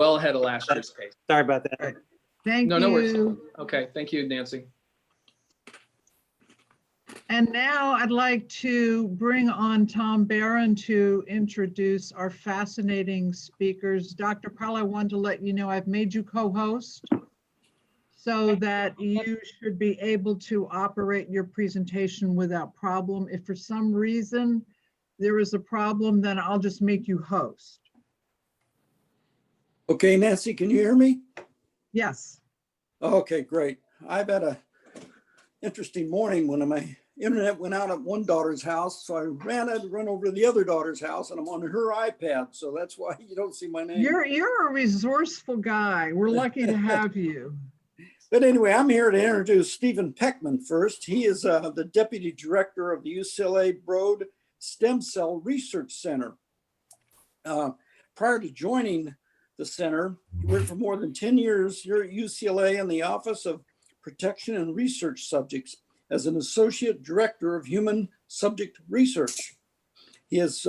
well ahead of last year's pace. Sorry about that. Right. Thank No, you. no worries. Okay, thank you, Nancy. And now I'd like to bring on Tom Barron to introduce our fascinating speakers. Dr. Pyle, I wanted to let you know I've made you co-host so that you should be able to operate your presentation without problem. If for some reason there is a problem, then I'll just make you host. Okay, Nancy, can you hear me? Yes. Okay, great. I've had a interesting morning when my internet went out at one daughter's house, so I had to run over to the other daughter's house, and I'm on her iPad, so that's why you don't see my name. You're a resourceful guy. We're lucky to have you. But anyway, I'm here to introduce Stephen Peckman first. He is the Deputy Director of the UCLA Broad Stem Cell Research Center. Prior to joining the center, he worked for more than 10 years here at UCLA in the Office of Protection and Research Subjects as an Associate Director of Human Subject Research. He has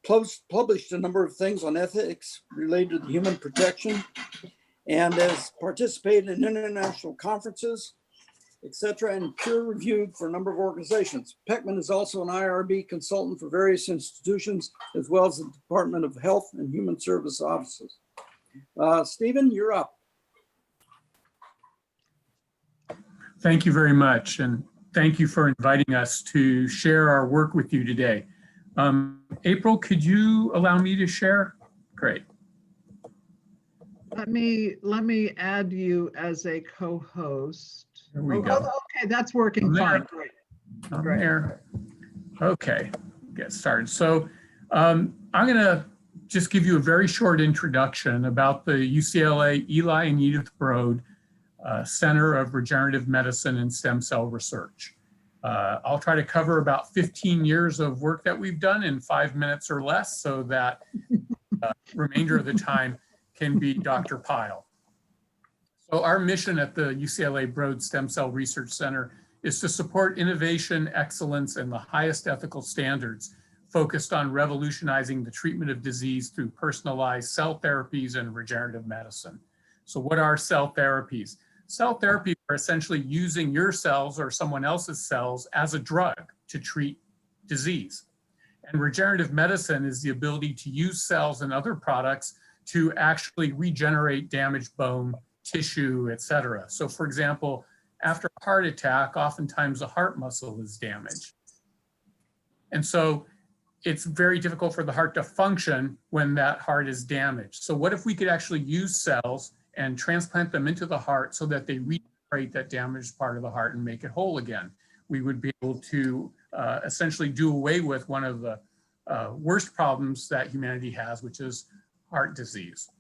published a number of things on ethics related to human protection and has participated in international conferences, etc., and peer-reviewed for a number of organizations. Peckman is also an IRB consultant for various institutions, as well as the Department of Health and Human Service offices. Stephen, you're up. Thank you very much, and thank you for inviting us to share our work with you today. April, could you allow me to share? Great. Let me add you as a co-host. There we go. Okay, that's working fine. Great. I'm there. Okay, get started. So I'm going to just give you a very short introduction about the UCLA Eli and Edith Broad Center of Regenerative Medicine and Stem Cell Research. I'll try to cover about 15 years of work that we've done in 5 minutes or less, so that remainder of the time can be Dr. Pyle. So our mission at the UCLA Broad Stem Cell Research Center is to support innovation, excellence, and the highest ethical standards focused on revolutionizing the treatment of disease through personalized cell therapies and regenerative medicine. So what are cell therapies? Cell therapies are essentially using your cells or someone else's cells as a drug to treat disease. And regenerative medicine is the ability to use cells and other products to actually regenerate damaged bone, tissue, etc. So for example, after a heart attack, oftentimes the heart muscle is damaged. And so it's very difficult for the heart to function when that heart is damaged. So what if we could actually use cells and transplant them into the heart so that they regenerate that damaged part of the heart and make it whole again? We would be able to essentially do away with one of the worst problems that humanity has, which is heart disease.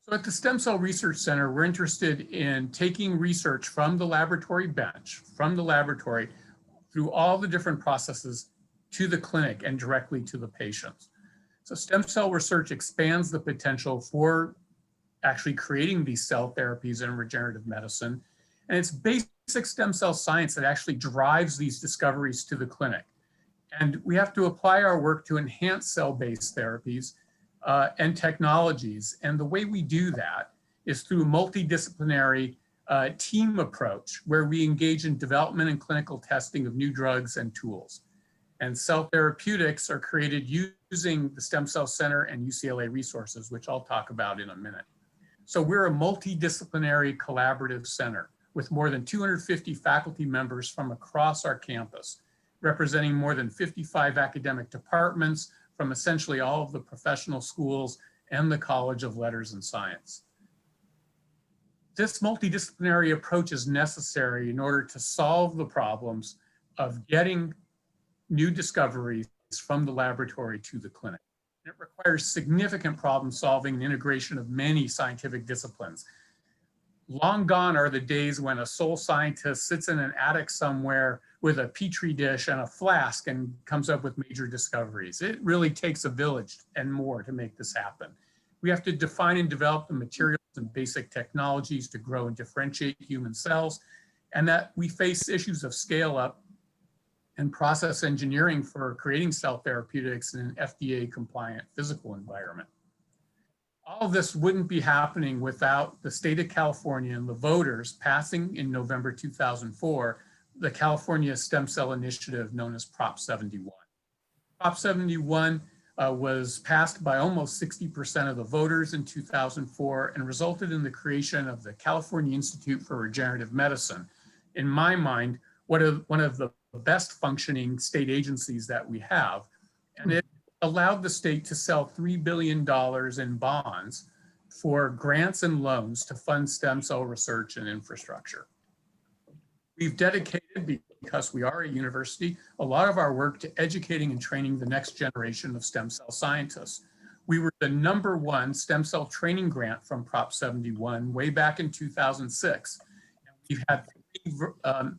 So at the Stem Cell Research Center, we're interested in taking research from the laboratory bench, from the laboratory, through all the different processes to the clinic and directly to the patients. So stem cell research expands the potential for actually creating these cell therapies in regenerative medicine. And it's basic stem cell science that actually drives these discoveries to the clinic. And we have to apply our work to enhance cell-based therapies and technologies. And the way we do that is through a multidisciplinary team approach, where we engage in development and clinical testing of new drugs and tools. And cell therapeutics are created using the Stem Cell Center and UCLA resources, which I'll talk about in a minute. So we're a multidisciplinary collaborative center with more than 250 faculty members from across our campus, representing more than 55 academic departments from essentially all of the professional schools and the College of Letters and Science. This multidisciplinary approach is necessary in order to solve the problems of getting new discoveries from the laboratory to the clinic. It requires significant problem solving and integration of many scientific disciplines. Long gone are the days when a sole scientist sits in an attic somewhere with a petri dish and a flask and comes up with major discoveries. It really takes a village and more to make this happen. We have to define and develop the materials and basic technologies to grow and differentiate human cells, and that we face issues of scale up and process engineering for creating cell therapeutics in an FDA compliant physical environment. all of this wouldn't be happening without the state of California and the voters passing in November 2004, the California Stem Cell Initiative known as Prop 71. Prop 71 was passed by almost 60% of the voters in 2004 and resulted in the creation of the California Institute for Regenerative Medicine. In my mind, one of the best functioning state agencies that we have. And it allowed the state to sell $3 billion in bonds for grants and loans to fund stem cell research and infrastructure. We've dedicated, because we are a university, a lot of our work to educating and training the next generation of stem cell scientists. We were the #1 stem cell training grant from Prop 71 way back in 2006. And we've had 3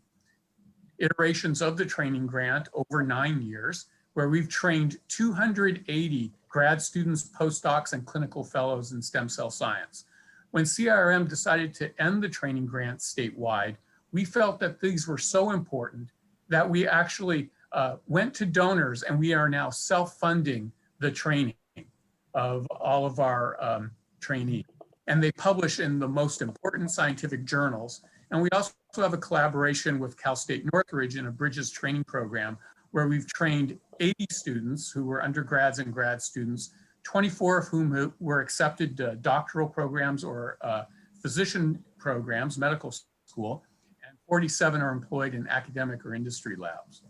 iterations of the training grant over 9 years, where we've trained 280 grad students, postdocs, and clinical fellows in stem cell science. When CIRM decided to end the training grant statewide, we felt that these were so important that we actually went to donors, and we are now self-funding the training of all of our trainees. And they publish in the most important scientific journals. And we also have a collaboration with Cal State Northridge in a Bridges training program, where we've trained 80 students who were undergrads and grad students, 24 of whom were accepted to doctoral programs or physician programs, medical school, and 47 are employed in academic or industry labs.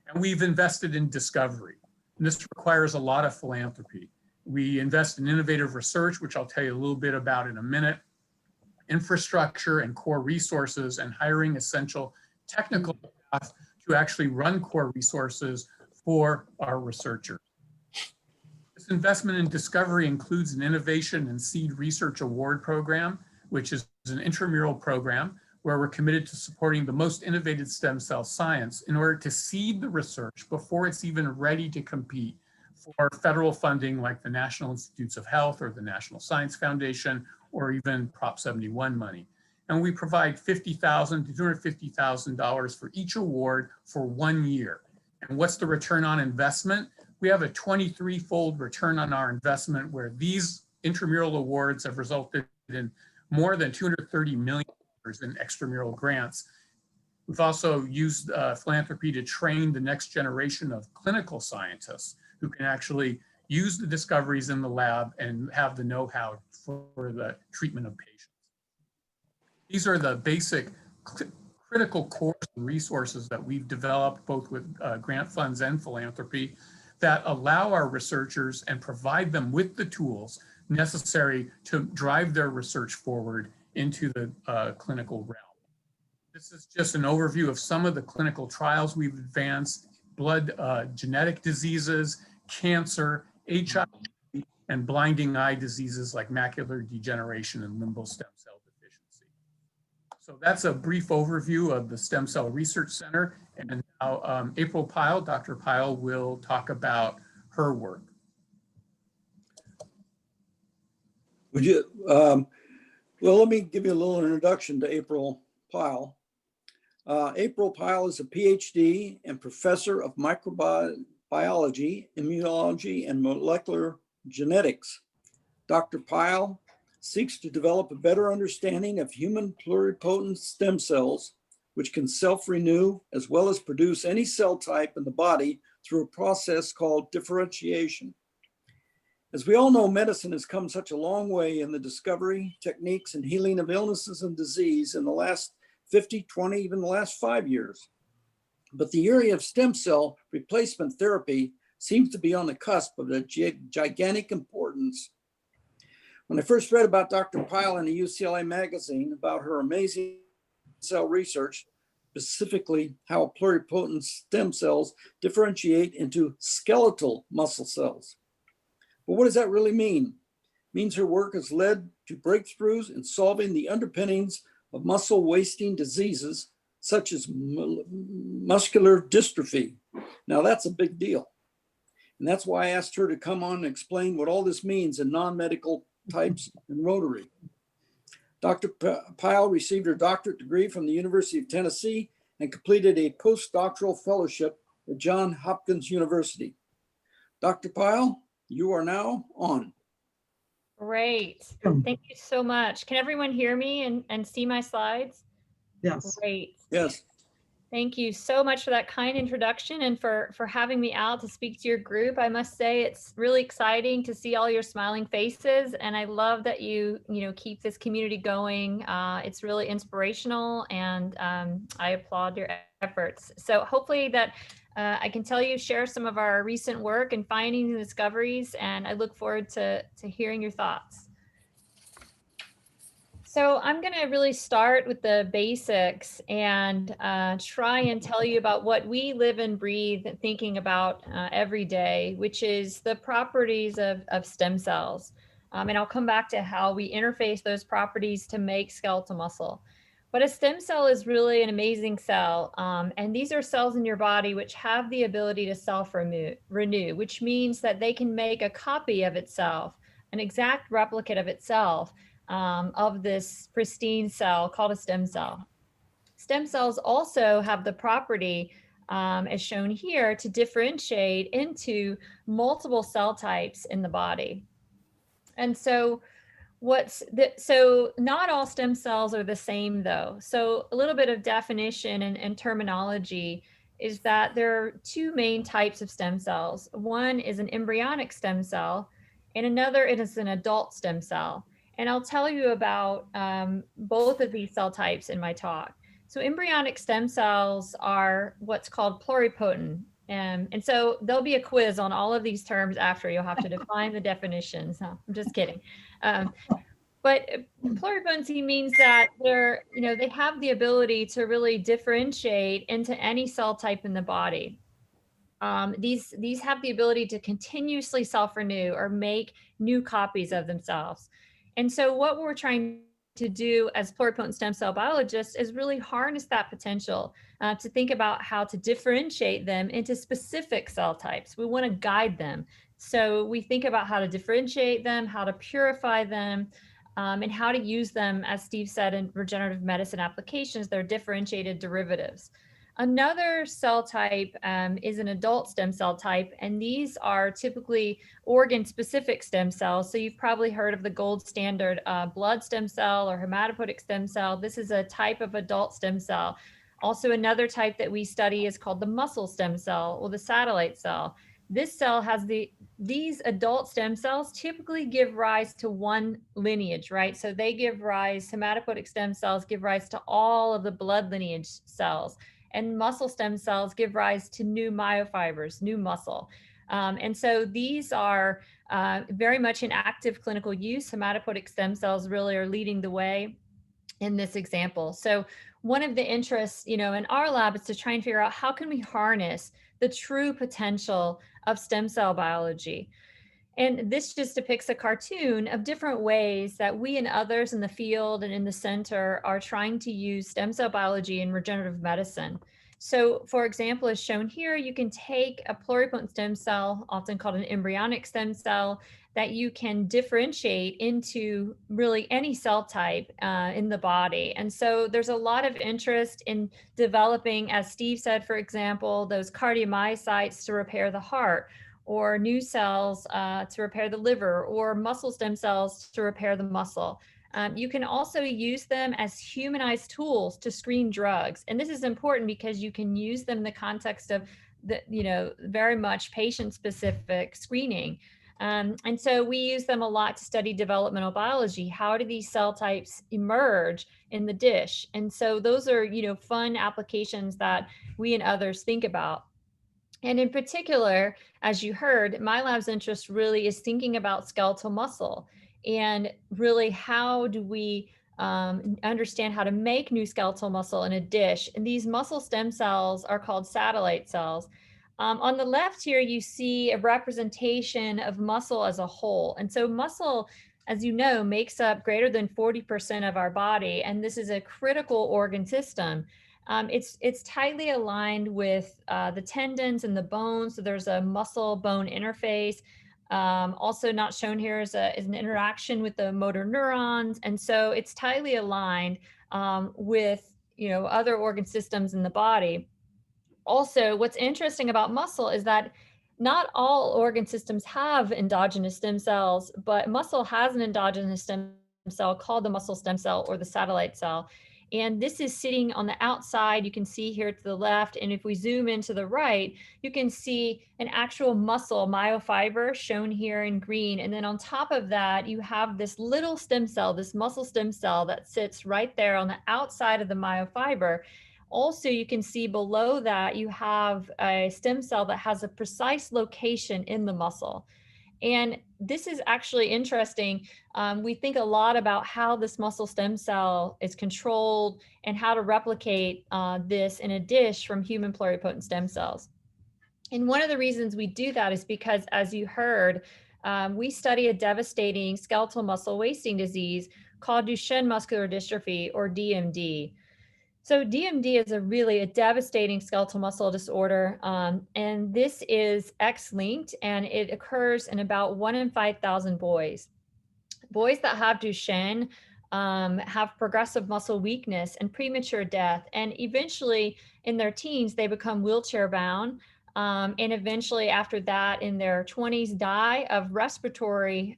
And we've invested in discovery. And this requires a lot of philanthropy. We invest in innovative research, which I'll tell you a little bit about in a minute, infrastructure and core resources, and hiring essential technical staff to actually run core resources for our researchers. This investment in discovery includes an innovation and seed research award program, which is an intramural program where we're committed to supporting the most innovative stem cell science in order to seed the research before it's even ready to compete for federal funding like the National Institutes of Health or the National Science Foundation or even Prop 71 money. And we provide $50,000 to $250,000 for each award for 1 year. And what's the return on investment? We have a 23-fold return on our investment, where these intramural awards have resulted in more than $230 million in extramural grants. We've also used philanthropy to train the next generation of clinical scientists who can actually use the discoveries in the lab and have the know-how for the treatment of patients. These are the basic critical core resources that we've developed both with grant funds and philanthropy that allow our researchers and provide them with the tools necessary to drive their research forward into the clinical realm. This is just an overview of some of the clinical trials we've advanced: blood genetic diseases, cancer, HIV, and blinding eye diseases like macular degeneration and limbal stem cell deficiency. So that's a brief overview of the Stem Cell Research Center. And now April Pyle, Dr. Pyle, will talk about her work. Would you, well, let me give you a little introduction to April Pyle. April Pyle is a Ph.D. and professor of microbiology, immunology, and molecular genetics. Dr. Pyle seeks to develop a better understanding of human pluripotent stem cells, which can self-renew as well as produce any cell type in the body through a process called differentiation. As we all know, medicine has come such a long way in the discovery, techniques, and healing of illnesses and disease in the last 50, 20, even the last 5 years. But the area of stem cell replacement therapy seems to be on the cusp of a gigantic importance. When I first read about Dr. Pyle in a UCLA magazine about her amazing cell research, specifically how pluripotent stem cells differentiate into skeletal muscle cells. But what does that really mean? It means her work has led to breakthroughs in solving the underpinnings of muscle wasting diseases such as muscular dystrophy. Now that's a big deal. And that's why I asked her to come on and explain what all this means in non-medical types and Rotary. Dr. Pyle received her doctorate degree from the University of Tennessee and completed a postdoctoral fellowship at Johns Hopkins University. Dr. Pyle, you are now on. Great. Thank you so much. Can everyone hear me and see my slides? Yes. Great. Yes. Thank you so much for that kind introduction and for having me out to speak to your group. I must say it's really exciting to see all your smiling faces, and I love that you keep this community going. It's really inspirational, and I applaud your efforts. So hopefully that I can share some of our recent work and findings and discoveries, and I look forward to hearing your thoughts. So I'm going to really start with the basics and try and tell you about what we live and breathe thinking about every day, which is the properties of stem cells. And I'll come back to how we interface those properties to make skeletal muscle. But a stem cell is really an amazing cell. And these are cells in your body which have the ability to self-renew, which means that they can make a copy of itself, an exact replicate of itself, of this pristine cell called a stem cell. Stem cells also have the property, as shown here, to differentiate into multiple cell types in the body. And so not all stem cells are the same though. So a little bit of definition and terminology is that there are two main types of stem cells. One is an embryonic stem cell, and another is an adult stem cell. And I'll tell you about both of these cell types in my talk. So embryonic stem cells are what's called pluripotent. And so there'll be a quiz on all of these terms after. You'll have to define the definitions. No, I'm just kidding. But pluripotency means that they have the ability to really differentiate into any cell type in the body. These have the ability to continuously self-renew or make new copies of themselves. And so what we're trying to do as pluripotent stem cell biologists is really harness that potential to think about how to differentiate them into specific cell types. We want to guide them. So we think about how to differentiate them, how to purify them, and how to use them, as Steve said, in regenerative medicine applications. They're differentiated derivatives. Another cell type is an adult stem cell type, and these are typically organ-specific stem cells. So you've probably heard of the gold standard blood stem cell or hematopoietic stem cell. This is a type of adult stem cell. Also, another type that we study is called the muscle stem cell or the satellite cell. This cell has these adult stem cells typically give rise to one lineage, right? So they give rise, hematopoietic stem cells give rise to all of the blood lineage cells. And muscle stem cells give rise to new myofibers, new muscle. And so these are very much in active clinical use. Hematopoietic stem cells really are leading the way in this example. So one of the interests, in our lab is to try and figure out how can we harness the true potential of stem cell biology. And this just depicts a cartoon of different ways that we and others in the field and in the center are trying to use stem cell biology in regenerative medicine. So for example, as shown here, you can take a pluripotent stem cell, often called an embryonic stem cell, that you can differentiate into really any cell type in the body. And so there's a lot of interest in developing, as Steve said, for example, those cardiomyocytes to repair the heart, or new cells to repair the liver, or muscle stem cells to repair the muscle. You can also use them as humanized tools to screen drugs. And this is important because you can use them in the context of very much patient-specific screening. And so we use them a lot to study developmental biology. How do these cell types emerge in the dish? And so those are, fun applications that we and others think about. And in particular, as you heard, my lab's interest really is thinking about skeletal muscle and really how do we understand how to make new skeletal muscle in a dish. And these muscle stem cells are called satellite cells. On the left here, you see a representation of muscle as a whole. And so muscle, as you know, makes up greater than 40% of our body. And this is a critical organ system. It's tightly aligned with the tendons and the bones. So there's a muscle-bone interface. Also not shown here is an interaction with the motor neurons. And so it's tightly aligned with other organ systems in the body. Also, what's interesting about muscle is that not all organ systems have endogenous stem cells, but muscle has an endogenous stem cell called the muscle stem cell or the satellite cell. And this is sitting on the outside. You can see here to the left. And if we zoom into the right, you can see an actual muscle myofiber shown here in green. And then on top of that, you have this little stem cell, this muscle stem cell that sits right there on the outside of the myofiber. Also, you can see below that you have a stem cell that has a precise location in the muscle. And this is actually interesting. We think a lot about how this muscle stem cell is controlled and how to replicate this in a dish from human pluripotent stem cells. And one of the reasons we do that is because, as you heard, we study a devastating skeletal muscle wasting disease called Duchenne Muscular Dystrophy, or DMD. So DMD is a devastating skeletal muscle disorder, and this is X-linked, and it occurs in about 1 in 5,000 boys. Boys that have Duchenne have progressive muscle weakness and premature death, and eventually in their teens, they become wheelchair bound, and eventually after that in their 20s die of respiratory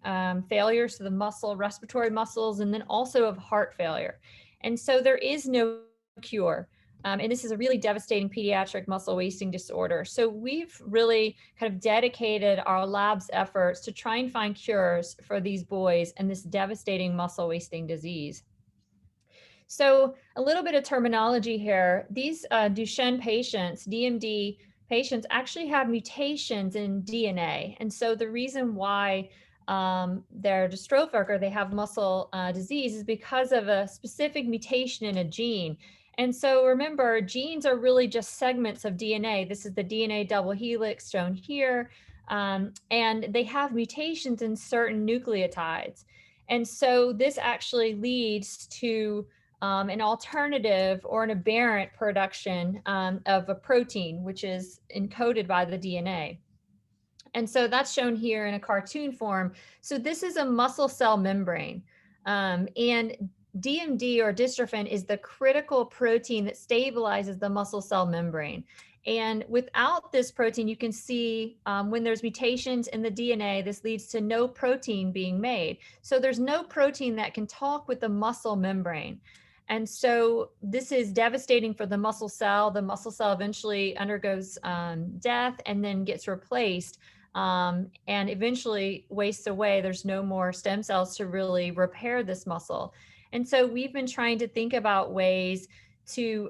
failure, so the respiratory muscles, and then also of heart failure. And so there is no cure. And this is a really devastating pediatric muscle wasting disorder. So we've really kind of dedicated our lab's efforts to try and find cures for these boys and this devastating muscle wasting disease. So a little bit of terminology here. These Duchenne patients, DMD patients, actually have mutations in DNA. And so the reason why they're dystrophic or they have muscle disease is because of a specific mutation in a gene. And so remember, genes are really just segments of DNA. This is the DNA double helix shown here. And they have mutations in certain nucleotides. And so this actually leads to an alternative or an aberrant production of a protein, which is encoded by the DNA. And so that's shown here in a cartoon form. So this is a muscle cell membrane. And DMD or dystrophin is the critical protein that stabilizes the muscle cell membrane. And without this protein, you can see when there's mutations in the DNA, this leads to no protein being made. So there's no protein that can talk with the muscle membrane. And so this is devastating for the muscle cell. The muscle cell eventually undergoes death and then gets replaced and eventually wastes away. There's no more stem cells to really repair this muscle. And so we've been trying to think about ways to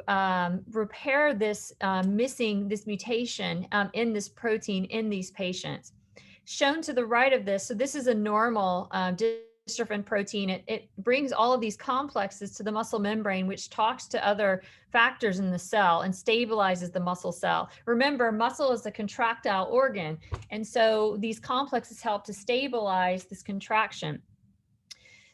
repair this this mutation in this protein in these patients. Shown to the right of this, so this is a normal dystrophin protein. It brings all of these complexes to the muscle membrane, which talks to other factors in the cell and stabilizes the muscle cell. Remember, muscle is a contractile organ, and so these complexes help to stabilize this contraction.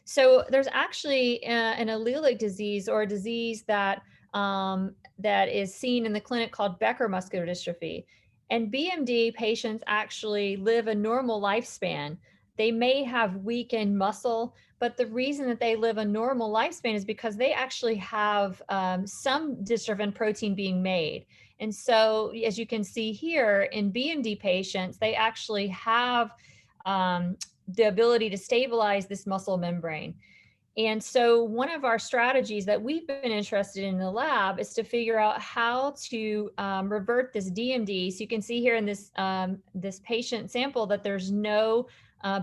So there's actually an allelic disease or a disease that that is seen in the clinic called Becker muscular dystrophy. And BMD patients actually live a normal lifespan. They may have weakened muscle, but the reason that they live a normal lifespan is because they actually have some dystrophin protein being made. And so as you can see here in BMD patients, they actually have the ability to stabilize this muscle membrane. And so one of our strategies that we've been interested in the lab is to figure out how to revert this DMD. So you can see here in this, this patient sample that there's no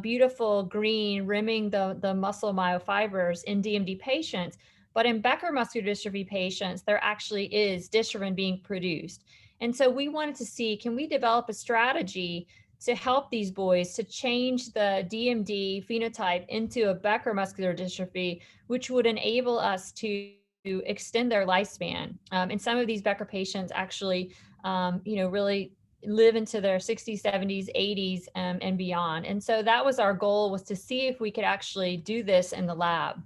beautiful green rimming the muscle myofibers in DMD patients, but in Becker muscular dystrophy patients, there actually is dystrophin being produced. And so we wanted to see, can we develop a strategy to help these boys to change the DMD phenotype into a Becker muscular dystrophy, which would enable us to extend their lifespan. And some of these Becker patients actually, really live into their 60s, 70s, 80s, and beyond. And so that was our goal, was to see if we could actually do this in the lab.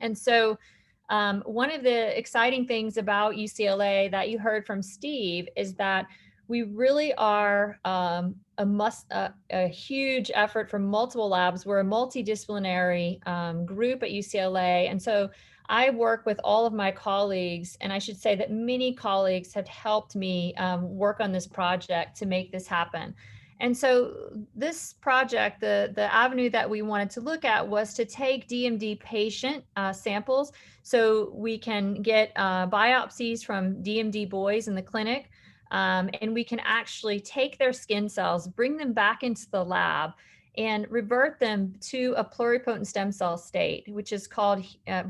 And so one of the exciting things about UCLA that you heard from Steve is that we really are a huge effort from multiple labs. We're a multidisciplinary group at UCLA. And so I work with all of my colleagues, and I should say that many colleagues have helped me work on this project to make this happen. And so this project, the avenue that we wanted to look at was to take DMD patient samples so we can get biopsies from DMD boys in the clinic, and we can actually take their skin cells, bring them back into the lab, and revert them to a pluripotent stem cell state, which is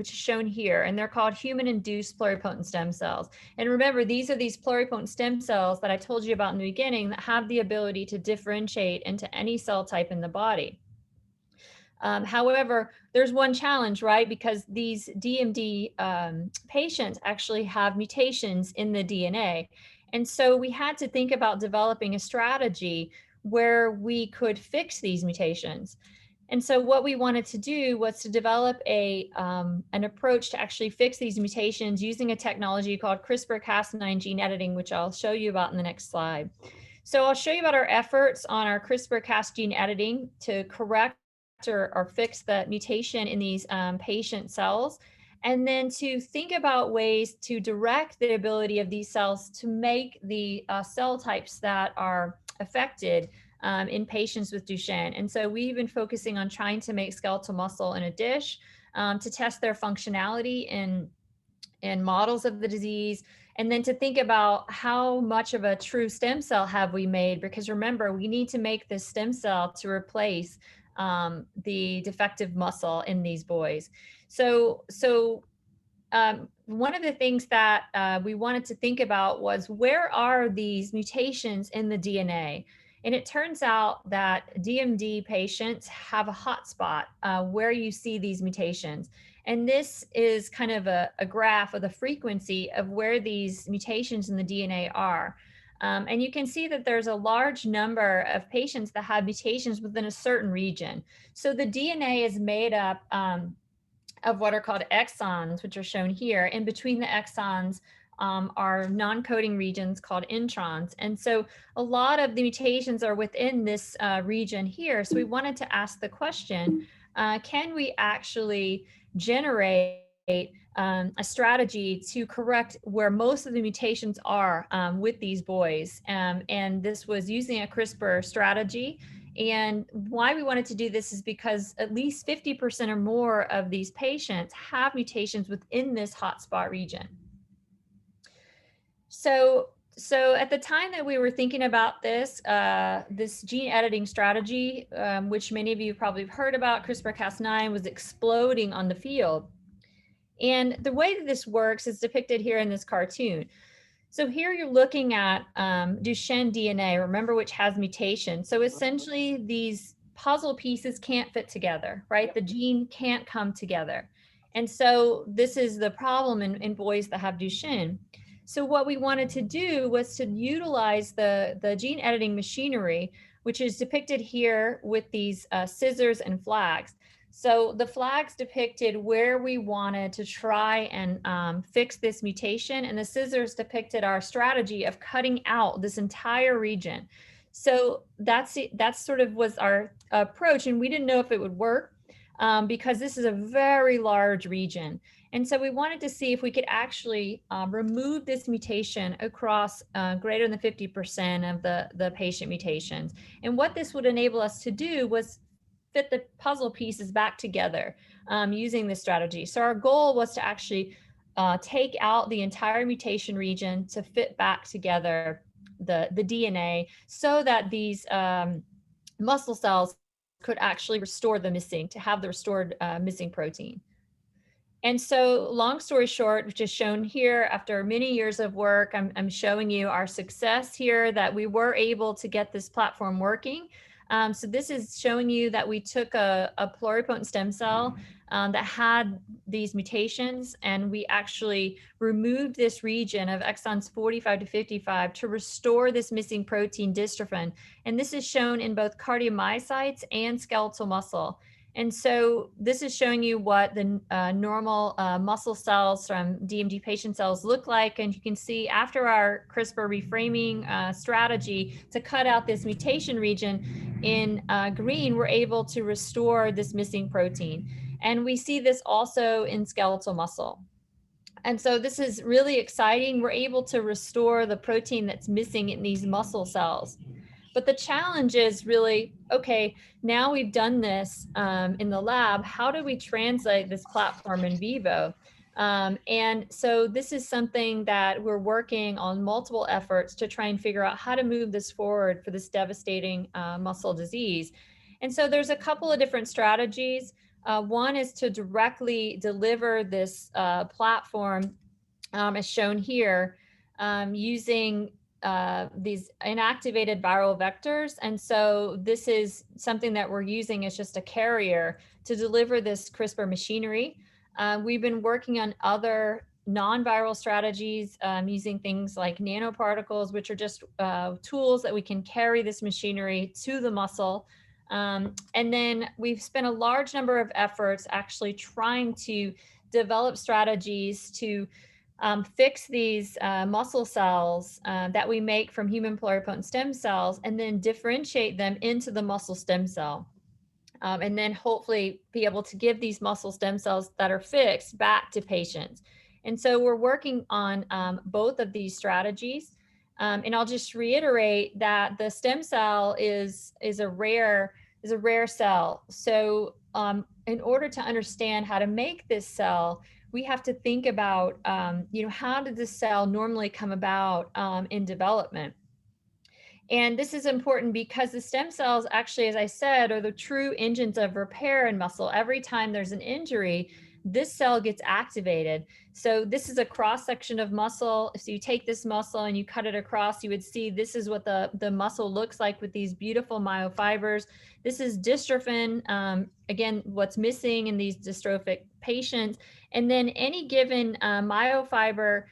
shown here, and they're called human-induced pluripotent stem cells. And remember, these are these pluripotent stem cells that I told you about in the beginning that have the ability to differentiate into any cell type in the body. However, there's one challenge, right? Because these DMD patients actually have mutations in the DNA. And so we had to think about developing a strategy where we could fix these mutations. And so what we wanted to do was to develop an approach to actually fix these mutations using a technology called CRISPR-Cas9 gene editing, which I'll show you about in the next slide. So I'll show you about our efforts on our CRISPR-Cas gene editing to correct or fix the mutation in these patient cells, and then to think about ways to direct the ability of these cells to make the cell types that are affected in patients with Duchenne. And so we've been focusing on trying to make skeletal muscle in a dish to test their functionality in models of the disease, and then to think about how much of a true stem cell have we made, because remember, we need to make this stem cell to replace the defective muscle in these boys. So one of the things that we wanted to think about was, where are these mutations in the DNA? And it turns out that DMD patients have a hotspot where you see these mutations. And this is kind of a graph of the frequency of where these mutations in the DNA are. And you can see that there's a large number of patients that have mutations within a certain region. So the DNA is made up of what are called exons, which are shown here. In between the exons are non-coding regions called introns. And so a lot of the mutations are within this region here. So we wanted to ask the question, can we actually generate a strategy to correct where most of the mutations are with these boys? And this was using a CRISPR strategy. And why we wanted to do this is because at least 50% or more of these patients have mutations within this hotspot region. So at the time that we were thinking about this, this gene editing strategy, which many of you probably have heard about, CRISPR-Cas9, was exploding on the field. And the way that this works is depicted here in this cartoon. So here you're looking at Duchenne DNA, remember, which has mutations. So essentially these puzzle pieces can't fit together, right? The gene can't come together. And so this is the problem in boys that have Duchenne. So what we wanted to do was to utilize the gene editing machinery, which is depicted here with these scissors and flags. So the flags depicted where we wanted to try and fix this mutation, and the scissors depicted our strategy of cutting out this entire region. So that sort of was our approach, and we didn't know if it would work because this is a very large region. And so we wanted to see if we could actually remove this mutation across greater than 50% of the patient mutations. And what this would enable us to do was fit the puzzle pieces back together using this strategy. So our goal was to actually take out the entire mutation region to fit back together the DNA so that these muscle cells could actually restore the missing, to have the restored missing protein. And so long story short, which is shown here, after many years of work, I'm showing you our success here, that we were able to get this platform working. So this is showing you that we took a pluripotent stem cell that had these mutations, and we actually removed this region of exons 45 to 55 to restore this missing protein dystrophin. And this is shown in both cardiomyocytes and skeletal muscle. And so this is showing you what the normal muscle cells from DMD patient cells look like. And you can see after our CRISPR reframing strategy to cut out this mutation region in green, we're able to restore this missing protein. And we see this also in skeletal muscle. And so this is really exciting. We're able to restore the protein that's missing in these muscle cells. But the challenge is really, okay, now we've done this in the lab, how do we translate this platform in vivo? And so this is something that we're working on multiple efforts to try and figure out how to move this forward for this devastating muscle disease. And so there's a couple of different strategies. One is to directly deliver this platform as shown here using these inactivated viral vectors. And so this is something that we're using as just a carrier to deliver this CRISPR machinery. We've been working on other non-viral strategies using things like nanoparticles, which are just tools that we can carry this machinery to the muscle. And then we've spent a large number of efforts actually trying to develop strategies to fix these muscle cells that we make from human pluripotent stem cells and then differentiate them into the muscle stem cell. And then hopefully be able to give these muscle stem cells that are fixed back to patients. And so we're working on both of these strategies. And I'll just reiterate that the stem cell is a rare cell. So in order to understand how to make this cell, we have to think about, how did the cell normally come about in development? And this is important because the stem cells actually, as I said, are the true engines of repair in muscle. Every time there's an injury, this cell gets activated. So this is a cross section of muscle. So you take this muscle and you cut it across, you would see this is what the muscle looks like with these beautiful myofibers. This is dystrophin, again, what's missing in these dystrophic patients. And then any given myofiber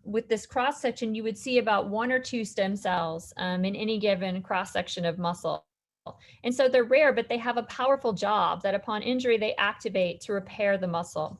with this cross section, you would see about 1 or 2 stem cells in any given cross section of muscle. And so they're rare, but they have a powerful job that upon injury, they activate to repair the muscle.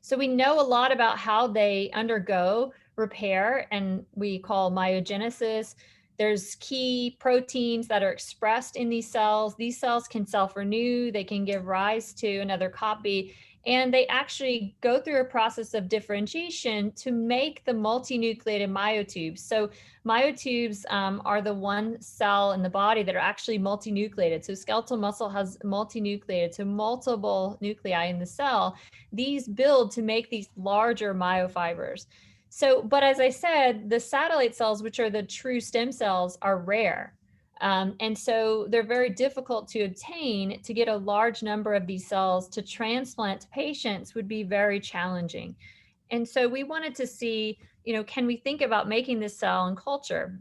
So we know a lot about how they undergo repair, and we call myogenesis. There's key proteins that are expressed in these cells. These cells can self-renew, they can give rise to another copy, and they actually go through a process of differentiation to make the multinucleated myotubes. So myotubes are the one cell in the body that are actually multinucleated. So skeletal muscle has multinucleated, so multiple nuclei in the cell. These build to make these larger myofibers. So, but as I said, the satellite cells, which are the true stem cells, are rare. And so they're very difficult to obtain. To get a large number of these cells to transplant to patients would be very challenging. And so we wanted to see, can we think about making this cell in culture?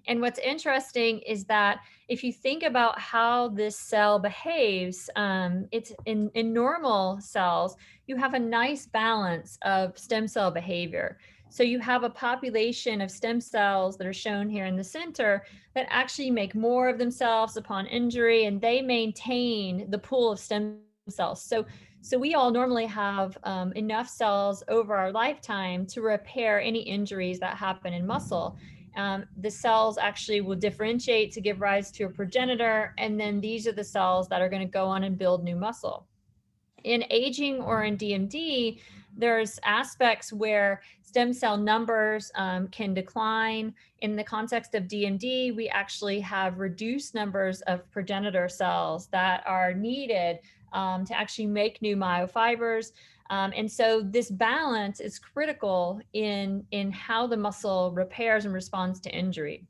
And what's interesting is that if you think about how this cell behaves, it's in normal cells, you have a nice balance of stem cell behavior. So you have a population of stem cells that are shown here in the center that actually make more of themselves upon injury, and they maintain the pool of stem cells. So we all normally have enough cells over our lifetime to repair any injuries that happen in muscle. The cells actually will differentiate to give rise to a progenitor, and then these are the cells that are going to go on and build new muscle. In aging or in DMD, there's aspects where stem cell numbers can decline. In the context of DMD, we actually have reduced numbers of progenitor cells that are needed to actually make new myofibers. And so this balance is critical in how the muscle repairs and responds to injury.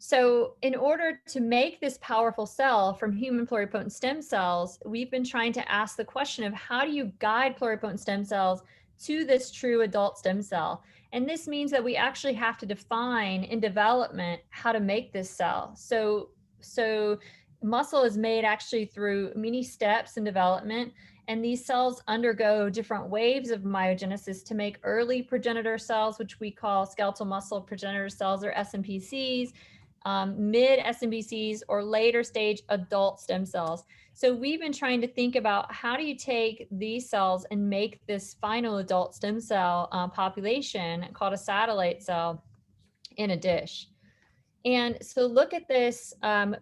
So in order to make this powerful cell from human pluripotent stem cells, we've been trying to ask the question of how do you guide pluripotent stem cells to this true adult stem cell? And this means that we actually have to define in development how to make this cell. So muscle is made actually through many steps in development, and these cells undergo different waves of myogenesis to make early progenitor cells, which we call skeletal muscle progenitor cells, or SMPCs, mid SMPCs, or later stage adult stem cells. So we've been trying to think about how do you take these cells and make this final adult stem cell population called a satellite cell in a dish. And so look at this.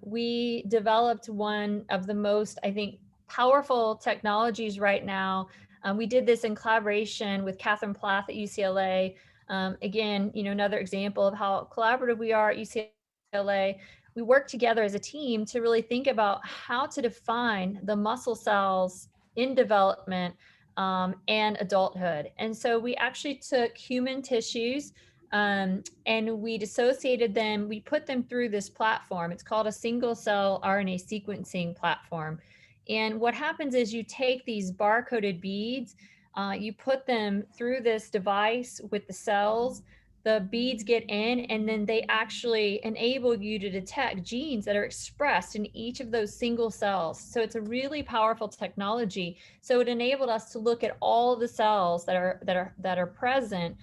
We developed one of the most, I think, powerful technologies right now. We did this in collaboration with Catherine Plath at UCLA. Again, another example of how collaborative we are at UCLA. We work together as a team to really think about how to define the muscle cells in development and adulthood. And so we actually took human tissues and we dissociated them. We put them through this platform. It's called a single cell RNA sequencing platform. And what happens is you take these barcoded beads, you put them through this device with the cells, the beads get in, and then they actually enable you to detect genes that are expressed in each of those single cells. So it's a really powerful technology. So it enabled us to look at all of the cells that are present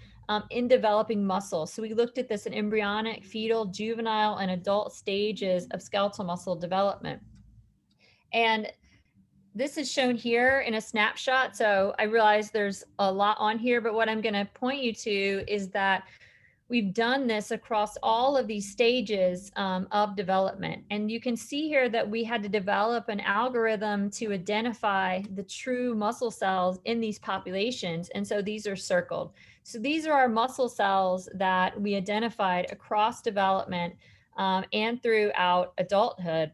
in developing muscle. So we looked at this in embryonic, fetal, juvenile, and adult stages of skeletal muscle development. And this is shown here in a snapshot. So I realize there's a lot on here, but what I'm going to point you to is that we've done this across all of these stages of development. And you can see here that we had to develop an algorithm to identify the true muscle cells in these populations. And so these are circled. So these are our muscle cells that we identified across development and throughout adulthood.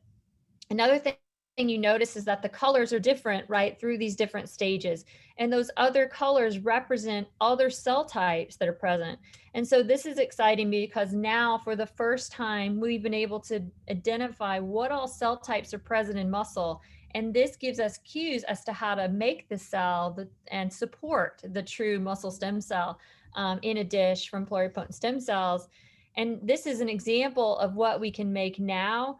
Another thing you notice is that the colors are different, right, through these different stages. And those other colors represent other cell types that are present. And so this is exciting because now for the first time, we've been able to identify what all cell types are present in muscle. And this gives us cues as to how to make the cell and support the true muscle stem cell in a dish from pluripotent stem cells. And this is an example of what we can make now